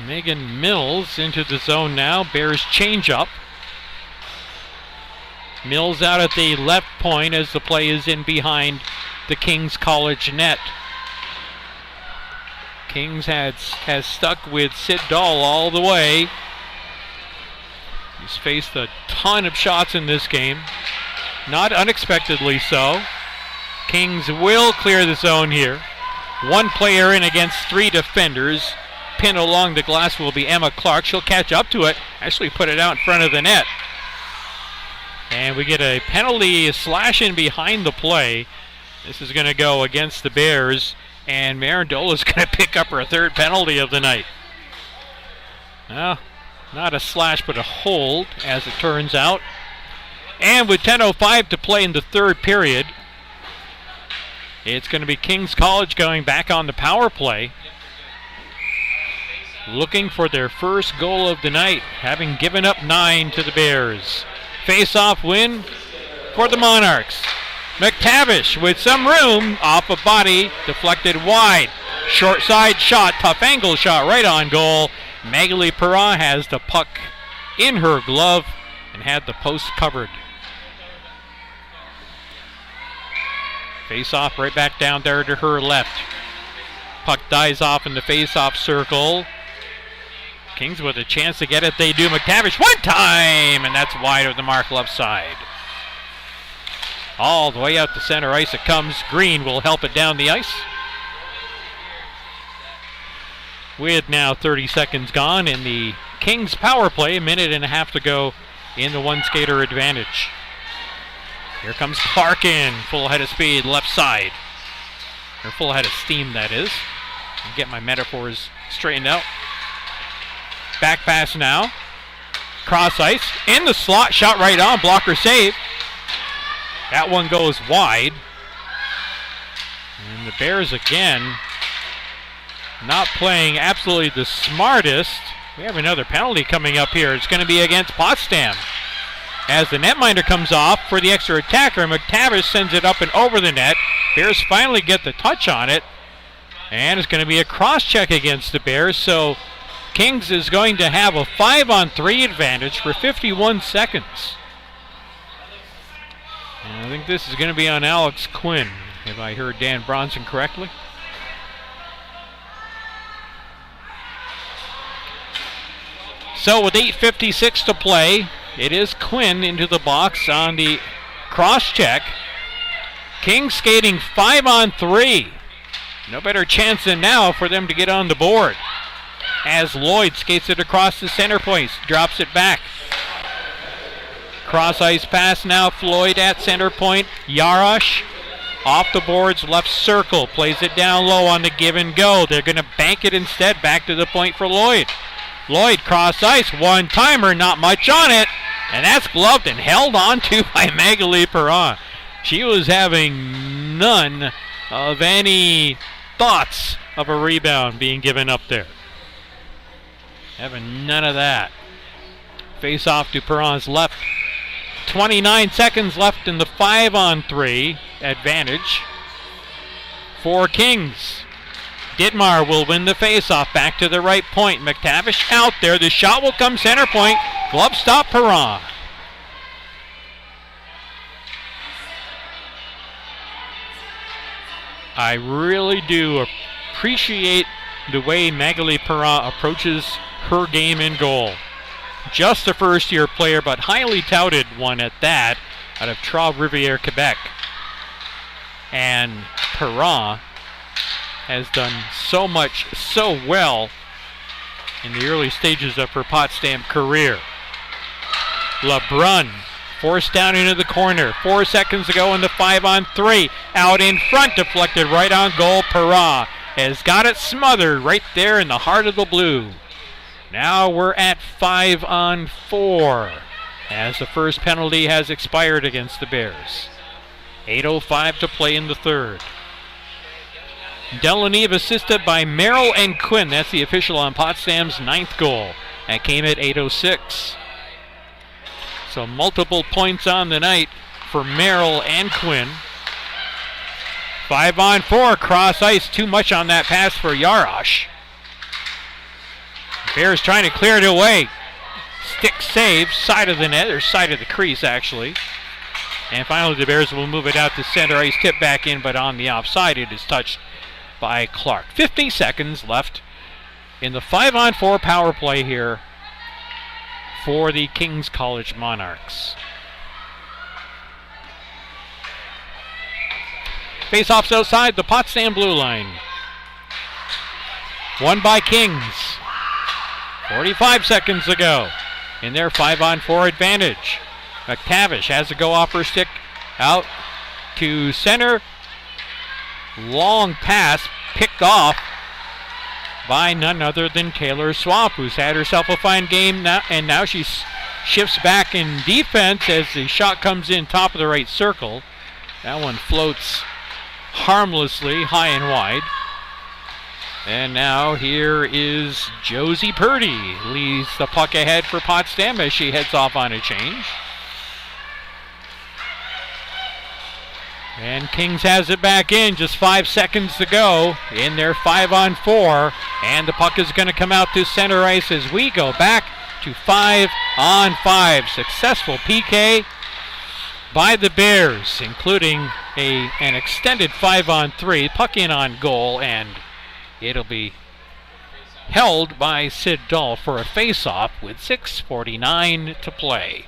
Megan Mills into the zone now. Bears change up. Mills out at the left point as the play is in behind the Kings College net. Kings has stuck with Sid Dahl all the way. He's faced a ton of shots in this game. Not unexpectedly so. Kings will clear the zone here. 1 player in against 3 defenders. Pin along the glass will be Emma Clark. She'll catch up to it, actually put it out in front of the net. And we get a penalty slash in behind the play. This is going to go against the Bears, and Marandola is going to pick up her 3rd penalty of the night. Well, not a slash, but a hold, as it turns out. And with 10:05 to play in the 3rd period, it's going to be Kings College going back on the power play, looking for their first goal of the night, having given up 9 to the Bears. Face-off win for the Monarchs. McTavish with some room, off a body, deflected wide. Short side shot, tough angle shot right on goal. Magali Perra has the puck in her glove and had the post covered. Face-off right back down there to her left. Puck dies off in the face-off circle. Kings with a chance to get it. They do. McTavish one time, and that's wide of the mark left side. All the way out to center ice it comes. Green will help it down the ice. With now 30 seconds gone in the Kings power play, 1.5 minutes to go in the 1 skater advantage. Here comes Clark in, full head of speed, left side. Or full head of steam, that is. Get my metaphors straightened out. Back pass now. Cross ice. In the slot. Shot right on. Blocker save. That one goes wide. And the Bears again not playing absolutely the smartest. We have another penalty coming up here. It's going to be against Potsdam. As the netminder comes off for the extra attacker, McTavish sends it up and over the net. Bears finally get the touch on it. And it's going to be a cross-check against the Bears. So Kings is going to have a 5-on-3 advantage for 51 seconds. And I think this is going to be on Alex Quinn, if I heard Dan Bronson correctly. So with 8:56 to play, it is Quinn into the box on the cross-check. Kings skating 5-on-3. No better chance than now for them to get on the board. As Lloyd skates it across the center point, drops it back. Cross-ice pass now, Floyd at center point. Yarosh off the boards, left circle, plays it down low on the give and go. They're going to bank it instead back to the point for Lloyd. Lloyd cross-ice, one-timer, not much on it. And that's gloved and held on to by Magali Perron. She was having none of any thoughts of a rebound being given up there. Having none of that. Face off to Perron's left. 29 seconds left in the 5-on-3 advantage for Kings. Dittmar will win the face-off back to the right point. McTavish out there. The shot will come center point. Glove stop Perron. I really do appreciate the way Magali Perron approaches her game in goal. Just a first-year player, but highly touted one at that, out of Trois-Rivières, Quebec. And Perron has done so much, so well in the early stages of her Potsdam career. LeBrun forced down into the corner. 4 seconds to go in the 5-on-3. Out in front, deflected right on goal. Perron has got it smothered right there in the heart of the blue. Now we're at 5-on-4 as the first penalty has expired against the Bears. 8:05 to play in the third. Delaneve assisted by Merrill and Quinn. That's the official on Potsdam's 9th goal. That came at 8:06. So multiple points on the night for Merrill and Quinn. 5-on-4, cross ice. Too much on that pass for Yarosh. Bears trying to clear it away. Stick save, side of the net, or side of the crease actually. And finally the Bears will move it out to center ice, tip back in, but on the offside it is touched by Clark. 50 seconds left in the 5-on-4 power play here for the Kings College Monarchs. Face-offs outside the Potsdam blue line. Won by Kings. 45 seconds to go in their 5-on-4 advantage. McTavish has to go off her stick out to center. Long pass picked off by none other than Taylor Swamp, who's had herself a fine game now, and now she shifts back in defense as the shot comes in top of the right circle. That one floats harmlessly high and wide. And now here is Josie Purdy. Leads the puck ahead for Potsdam as she heads off on a change. And Kings has it back in, just 5 seconds to go in their 5-on-4. And the puck is going to come out to center ice as we go back to 5-on-5. Successful PK by the Bears, including an extended 5-on-3. Puck in on goal, and it'll be held by Sid Dahl for a face-off with 6:49 to play.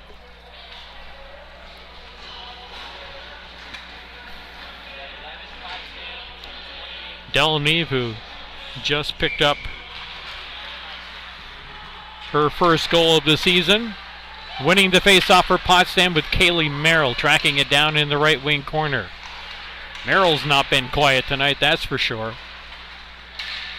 Delaneve, who just picked up her first goal of the season, winning the face-off for Potsdam with Kaylee Merrill tracking it down in the right wing corner. Merrill's not been quiet tonight, that's for sure.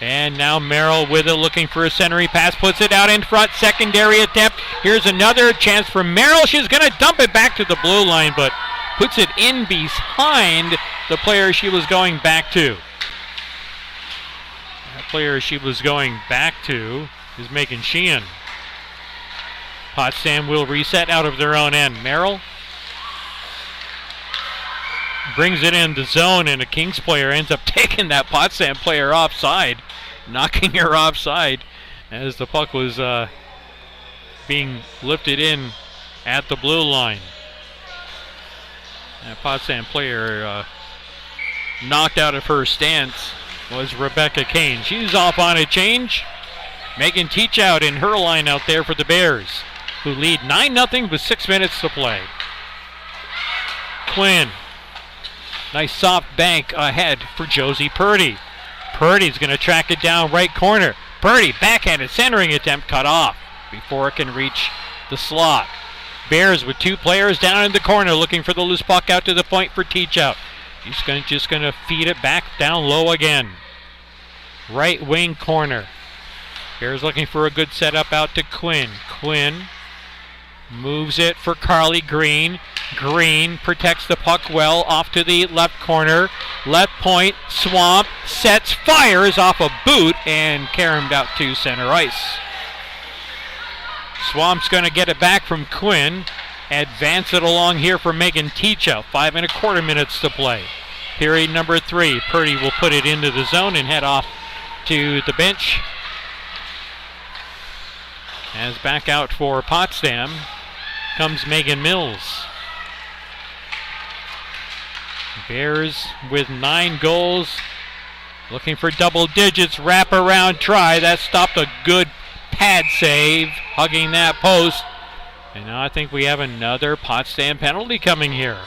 And now Merrill with it, looking for a centering pass, puts it out in front, secondary attempt. Here's another chance for Merrill. She's going to dump it back to the blue line, but puts it in behind the player she was going back to. That player she was going back to is Megan Sheehan. Potsdam will reset out of their own end. Merrill brings it in the zone, and a Kings player ends up taking that Potsdam player offside, knocking her offside as the puck was being lifted in at the blue line. That Potsdam player knocked out of her stance was Rebecca Kane. She's off on a change. Megan Teachout in her line out there for the Bears, who lead 9-0 with 6 minutes to play. Quinn. Nice soft bank ahead for Josie Purdy. Purdy's going to track it down right corner. Purdy, backhanded centering attempt cut off before it can reach the slot. Bears with 2 players down in the corner looking for the loose puck out to the point for Teachout. He's just going to feed it back down low again. Right wing corner. Bears looking for a good setup out to Quinn. Quinn moves it for Carly Green. Green protects the puck well off to the left corner. Left point, Swamp sets, fires off a boot and caromed out to center ice. Swamp's going to get it back from Quinn. Advance it along here for Megan Teachout. 5 1/4 minutes to play. Period number 3. Purdy will put it into the zone and head off to the bench. As back out for Potsdam comes Megan Mills. Bears with 9 goals. Looking for double digits. Wrap around try. That stopped a good pad save. Hugging that post. And now I think we have another Potsdam penalty coming here.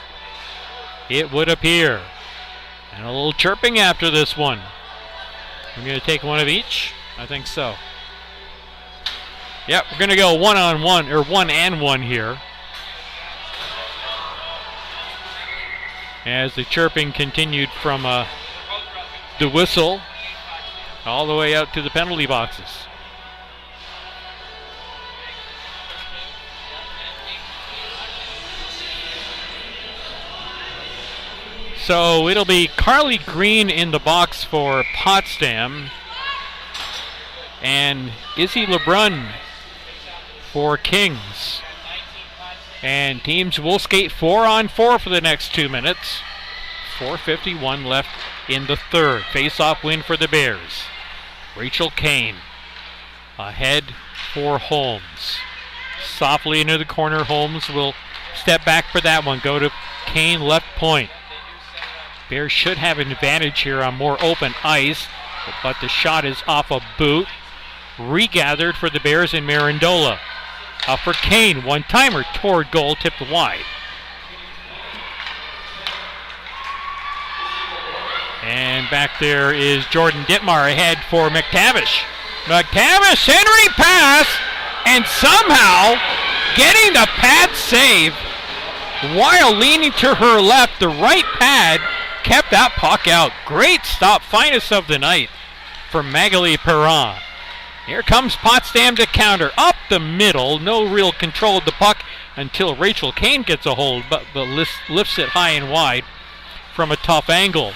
It would appear. And a little chirping after this one. We're going to take one of each? I think so. Yep, we're going to go 1-on-1, or 1-and-1 here. As the chirping continued from the whistle all the way out to the penalty boxes. So it'll be Carly Green in the box for Potsdam and Izzy LeBrun for Kings. And teams will skate 4-on-4 for the next 2 minutes. 4:51 left in the third. Face-off win for the Bears. Rachel Kane ahead for Holmes. Softly into the corner. Holmes will step back for that one. Go to Kane, left point. Bears should have an advantage here on more open ice, but the shot is off a boot. Regathered for the Bears in Marindola. Up for Kane, one-timer toward goal, tipped wide. And back there is Jordan Dittmar ahead for McTavish. McTavish, centering pass, and somehow getting the pad save while leaning to her left. The right pad kept that puck out. Great stop, finest of the night for Magali Perron. Here comes Potsdam to counter. Up the middle, no real control of the puck until Rachel Kane gets a hold, but lifts it high and wide from a tough angle.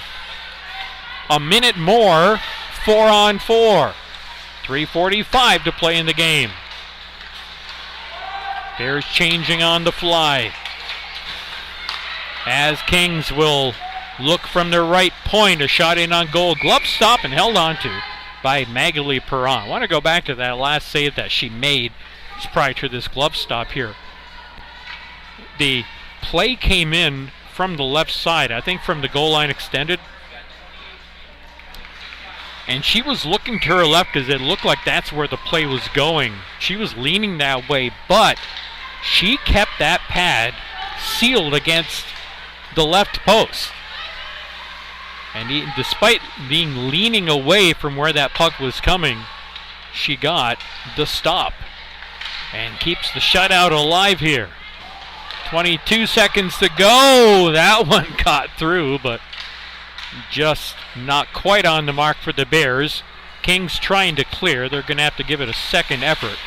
A minute more, 4-on-4. 3:45 to play in the game. Bears changing on the fly. As Kings will look from their right point, a shot in on goal. Glove stop and held on to by Magali Perron. I want to go back to that last save that she made prior to this glove stop here. The play came in from the left side, I think from the goal line extended. And she was looking to her left because it looked like that's where the play was going. She was leaning that way, but she kept that pad sealed against the left post. And despite being leaning away from where that puck was coming, she got the stop and keeps the shutout alive here. 22 seconds to go. That one got through, but just not quite on the mark for the Bears. Kings trying to clear. They're going to have to give it a second effort.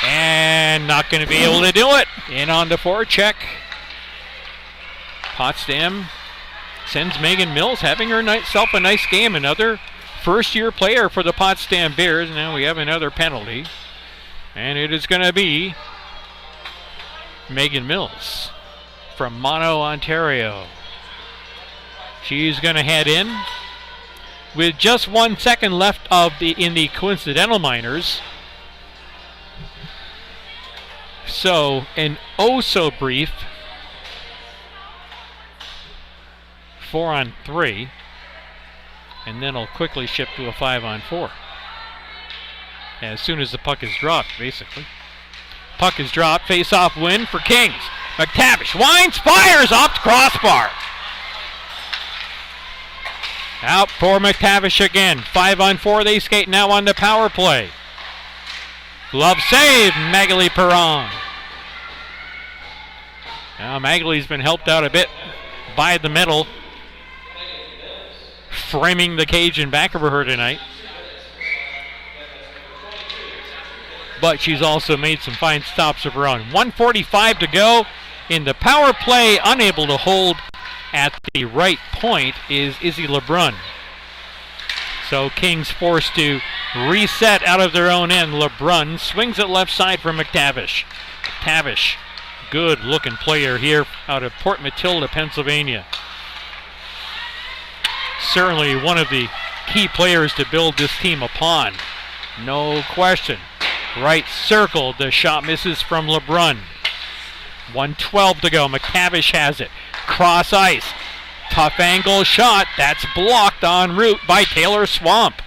And not going to be able to do it. In on the forecheck. Potsdam sends Megan Mills, having herself a nice game. Another first-year player for the Potsdam Bears. Now we have another penalty. And it is going to be Megan Mills from Mono, Ontario. She's going to head in with just 1 second left in the coincidental minors. So an oh-so-brief 4-on-3, and then it'll quickly shift to a 5-on-4 as soon as the puck is dropped, basically. Puck is dropped, face-off win for Kings. McTavish winds, fires off the crossbar. Out for McTavish again. 5-on-4, they skate now on the power play. Glove save, Magali Perron. Now Magali's been helped out a bit by the middle, framing the cage in back of her tonight. But she's also made some fine stops of her own. 1:45 to go in the power play. Unable to hold at the right point is Izzy LeBrun. So Kings forced to reset out of their own end. LeBrun swings it left side for McTavish. McTavish, good looking player here out of Port Matilda, Pennsylvania. Certainly one of the key players to build this team upon. No question. Right circle, the shot misses from LeBrun. 1:12 to go, McTavish has it. Cross ice, tough angle shot, that's blocked en route by Taylor Swamp.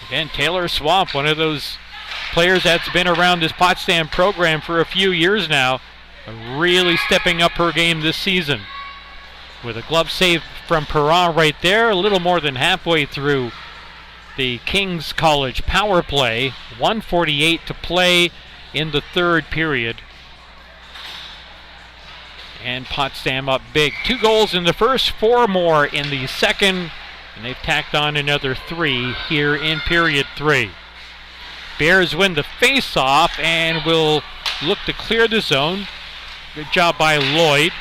Again, Taylor Swamp, one of those players that's been around this Potsdam program for a few years now, really stepping up her game this season. With a glove save from Perron right there, a little more than halfway through the Kings College power play. 1:48 to play in the third period. And Potsdam up big. 2 goals in the first, 4 more in the second, and they've tacked on another 3 here in period 3. Bears win the face-off and will look to clear the zone. Good job by Lloyd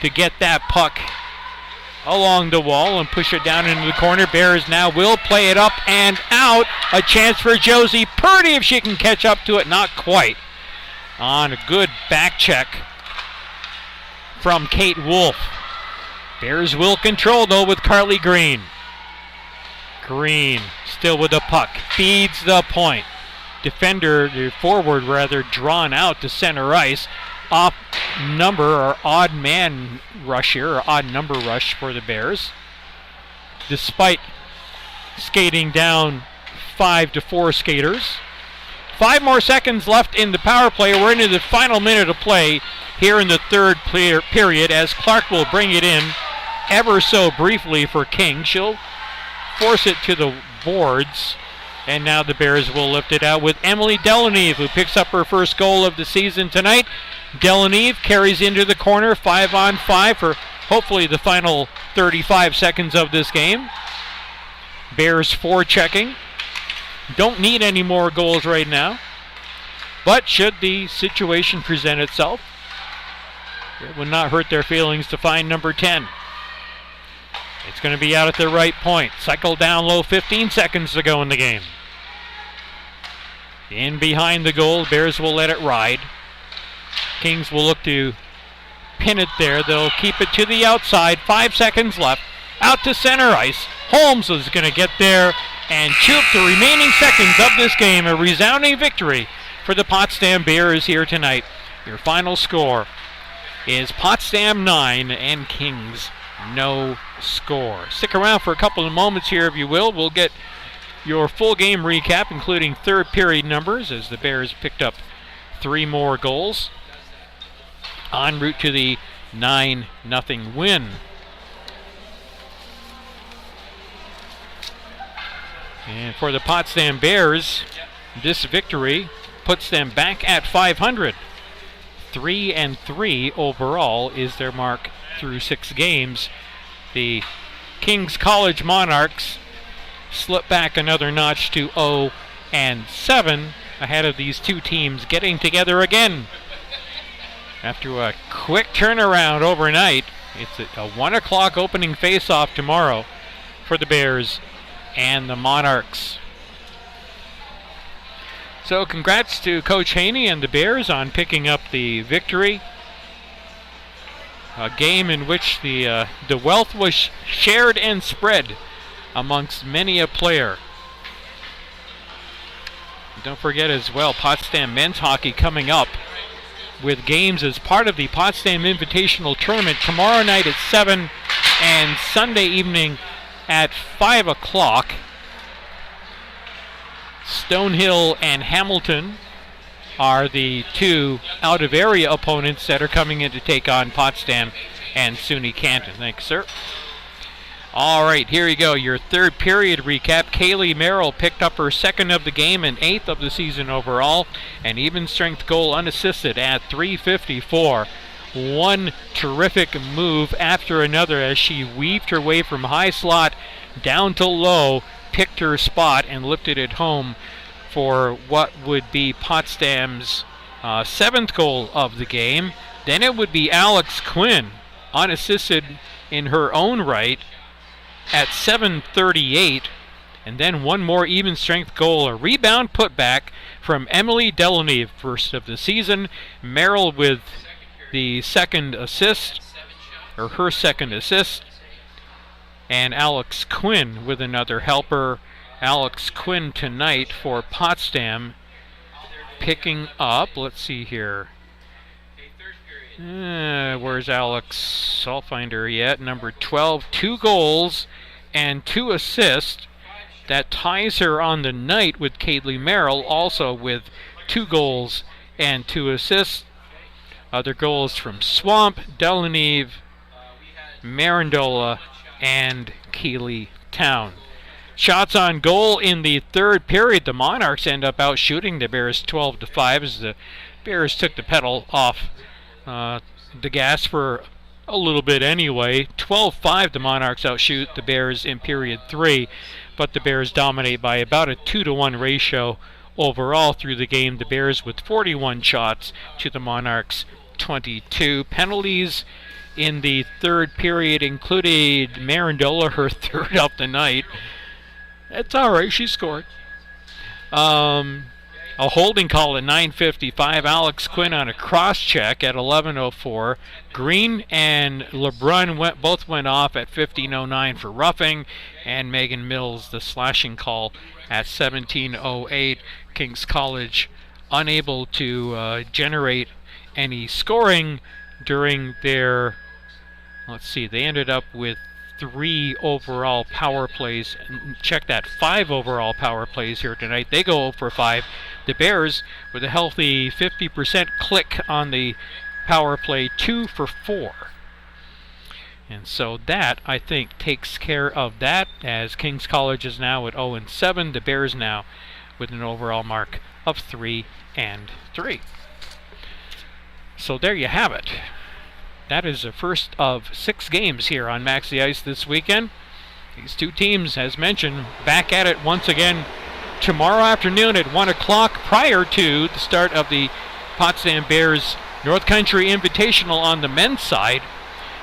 to get that puck along the wall and push it down into the corner. Bears now will play it up and out. A chance for Josie Purdy if she can catch up to it. Not quite. On a good back check from Kate Wolf. Bears will control though with Carly Green. Green still with the puck. Feeds the point. Defender, the forward rather, drawn out to center ice. Off number or odd man rush here, or odd number rush for the Bears. Despite skating down 5-4 skaters. 5 more seconds left in the power play. We're into the final minute of play here in the third period as Clark will bring it in ever so briefly for King. She'll force it to the boards. And now the Bears will lift it out with Emily Delaneve, who picks up her first goal of the season tonight. Delaneve carries into the corner, 5-on-5 for hopefully the final 35 seconds of this game. Bears forechecking. Don't need any more goals right now. But should the situation present itself, it would not hurt their feelings to find number 10. It's going to be out at the right point. Cycle down low, 15 seconds to go in the game. In behind the goal, Bears will let it ride. Kings will look to pin it there. They'll keep it to the outside. 5 seconds left. Out to center ice. Holmes is going to get there and choke the remaining seconds of this game. A resounding victory for the Potsdam Bears here tonight. Your final score is Potsdam 9 and Kings no score. Stick around for a couple of moments here if you will. We'll get your full game recap, including third period numbers, as the Bears picked up 3 more goals en route to the 9-0 win. And for the Potsdam Bears, this victory puts them back at 500. 3-3 overall is their mark through 6 games. The Kings College Monarchs slip back another notch to 0-7 ahead of these two teams getting together again. After a quick turnaround overnight, It's a 1 o'clock opening face-off tomorrow for the Bears and the Monarchs. So congrats to Coach Haney and the Bears on picking up the victory. A game in which the wealth was shared and spread amongst many a player. Don't forget as well, Potsdam men's hockey coming up with games as part of the Potsdam Invitational Tournament tomorrow night at 7 and Sunday evening at 5 o'clock. Stonehill and Hamilton are the two out-of-area opponents that are coming in to take on Potsdam and SUNY Canton. Thanks, sir. All right, here you go. Your third period recap. Kaylee Merrill picked up her second of the game and 8th of the season overall. An even strength goal unassisted at .354. One terrific move after another as she weaved her way from high slot down to low, picked her spot, and lifted it home for what would be Potsdam's 7th goal of the game. Then it would be Alex Quinn, unassisted in her own right, at 7:38, and then one more even strength goal, a rebound putback from Emily Delaney, first of the season. Merrill with the second assist, or her second assist, and Alex Quinn with another helper. Alex Quinn tonight for Potsdam picking up, let's see here, where's Alex? I'll find her yet. Number 12, 2 goals and 2 assists. That ties her on the night with Kaylee Merrill, also with 2 goals and 2 assists. Other goals from Swamp, Delaneve, Marandola, and Keeley Town. Shots on goal in the third period. The Monarchs end up out shooting the Bears 12-5 as the Bears took the pedal off the gas for a little bit anyway. 12-5 the Monarchs outshoot the Bears in period 3, but the Bears dominate by about a 2-to-1 ratio overall through the game. The Bears with 41 shots to the Monarchs 22. Penalties in the third period included Marandola, her third of the night. It's all right, she scored. A holding call at 9:55. Alex Quinn on a cross-check at 11:04. Green and LeBrun both went off at 15:09 for roughing. And Megan Mills, the slashing call at 17:08. King's College unable to generate any scoring during their, let's see, they ended up with 3 overall power plays. Check that, 5 overall power plays here tonight. They go 0 for 5. The Bears with a healthy 50% click on the power play, 2 for 4. And so that, I think, takes care of that, as King's College is now at 0-7. The Bears now with an overall mark of 3-3. So there you have it. That is the first of 6 games here on Maxi Ice this weekend. These two teams, as mentioned, back at it once again tomorrow afternoon at 1 o'clock prior to the start of the Potsdam Bears North Country Invitational on the men's side,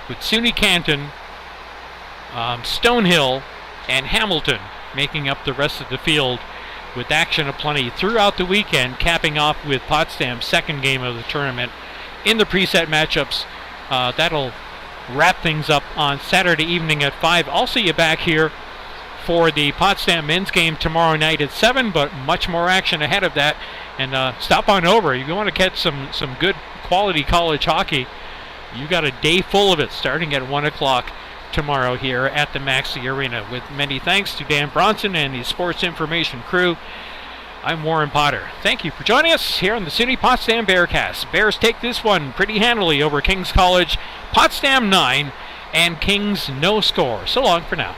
with SUNY Canton, Stonehill, and Hamilton making up the rest of the field, with action aplenty throughout the weekend, capping off with Potsdam's second game of the tournament in the preset matchups. That'll wrap things up on Saturday evening at 5. I'll see you back here for the Potsdam men's game tomorrow night at 7, but much more action ahead of that. And stop on over. If you want to catch some good quality college hockey, you got a day full of it starting at 1 o'clock tomorrow here at the Maxi Arena. With many thanks to Dan Bronson and the sports information crew, I'm Warren Potter. Thank you for joining us here on the SUNY Potsdam Bearcast. Bears take this one pretty handily over King's College. Potsdam 9 and Kings no score. So long for now.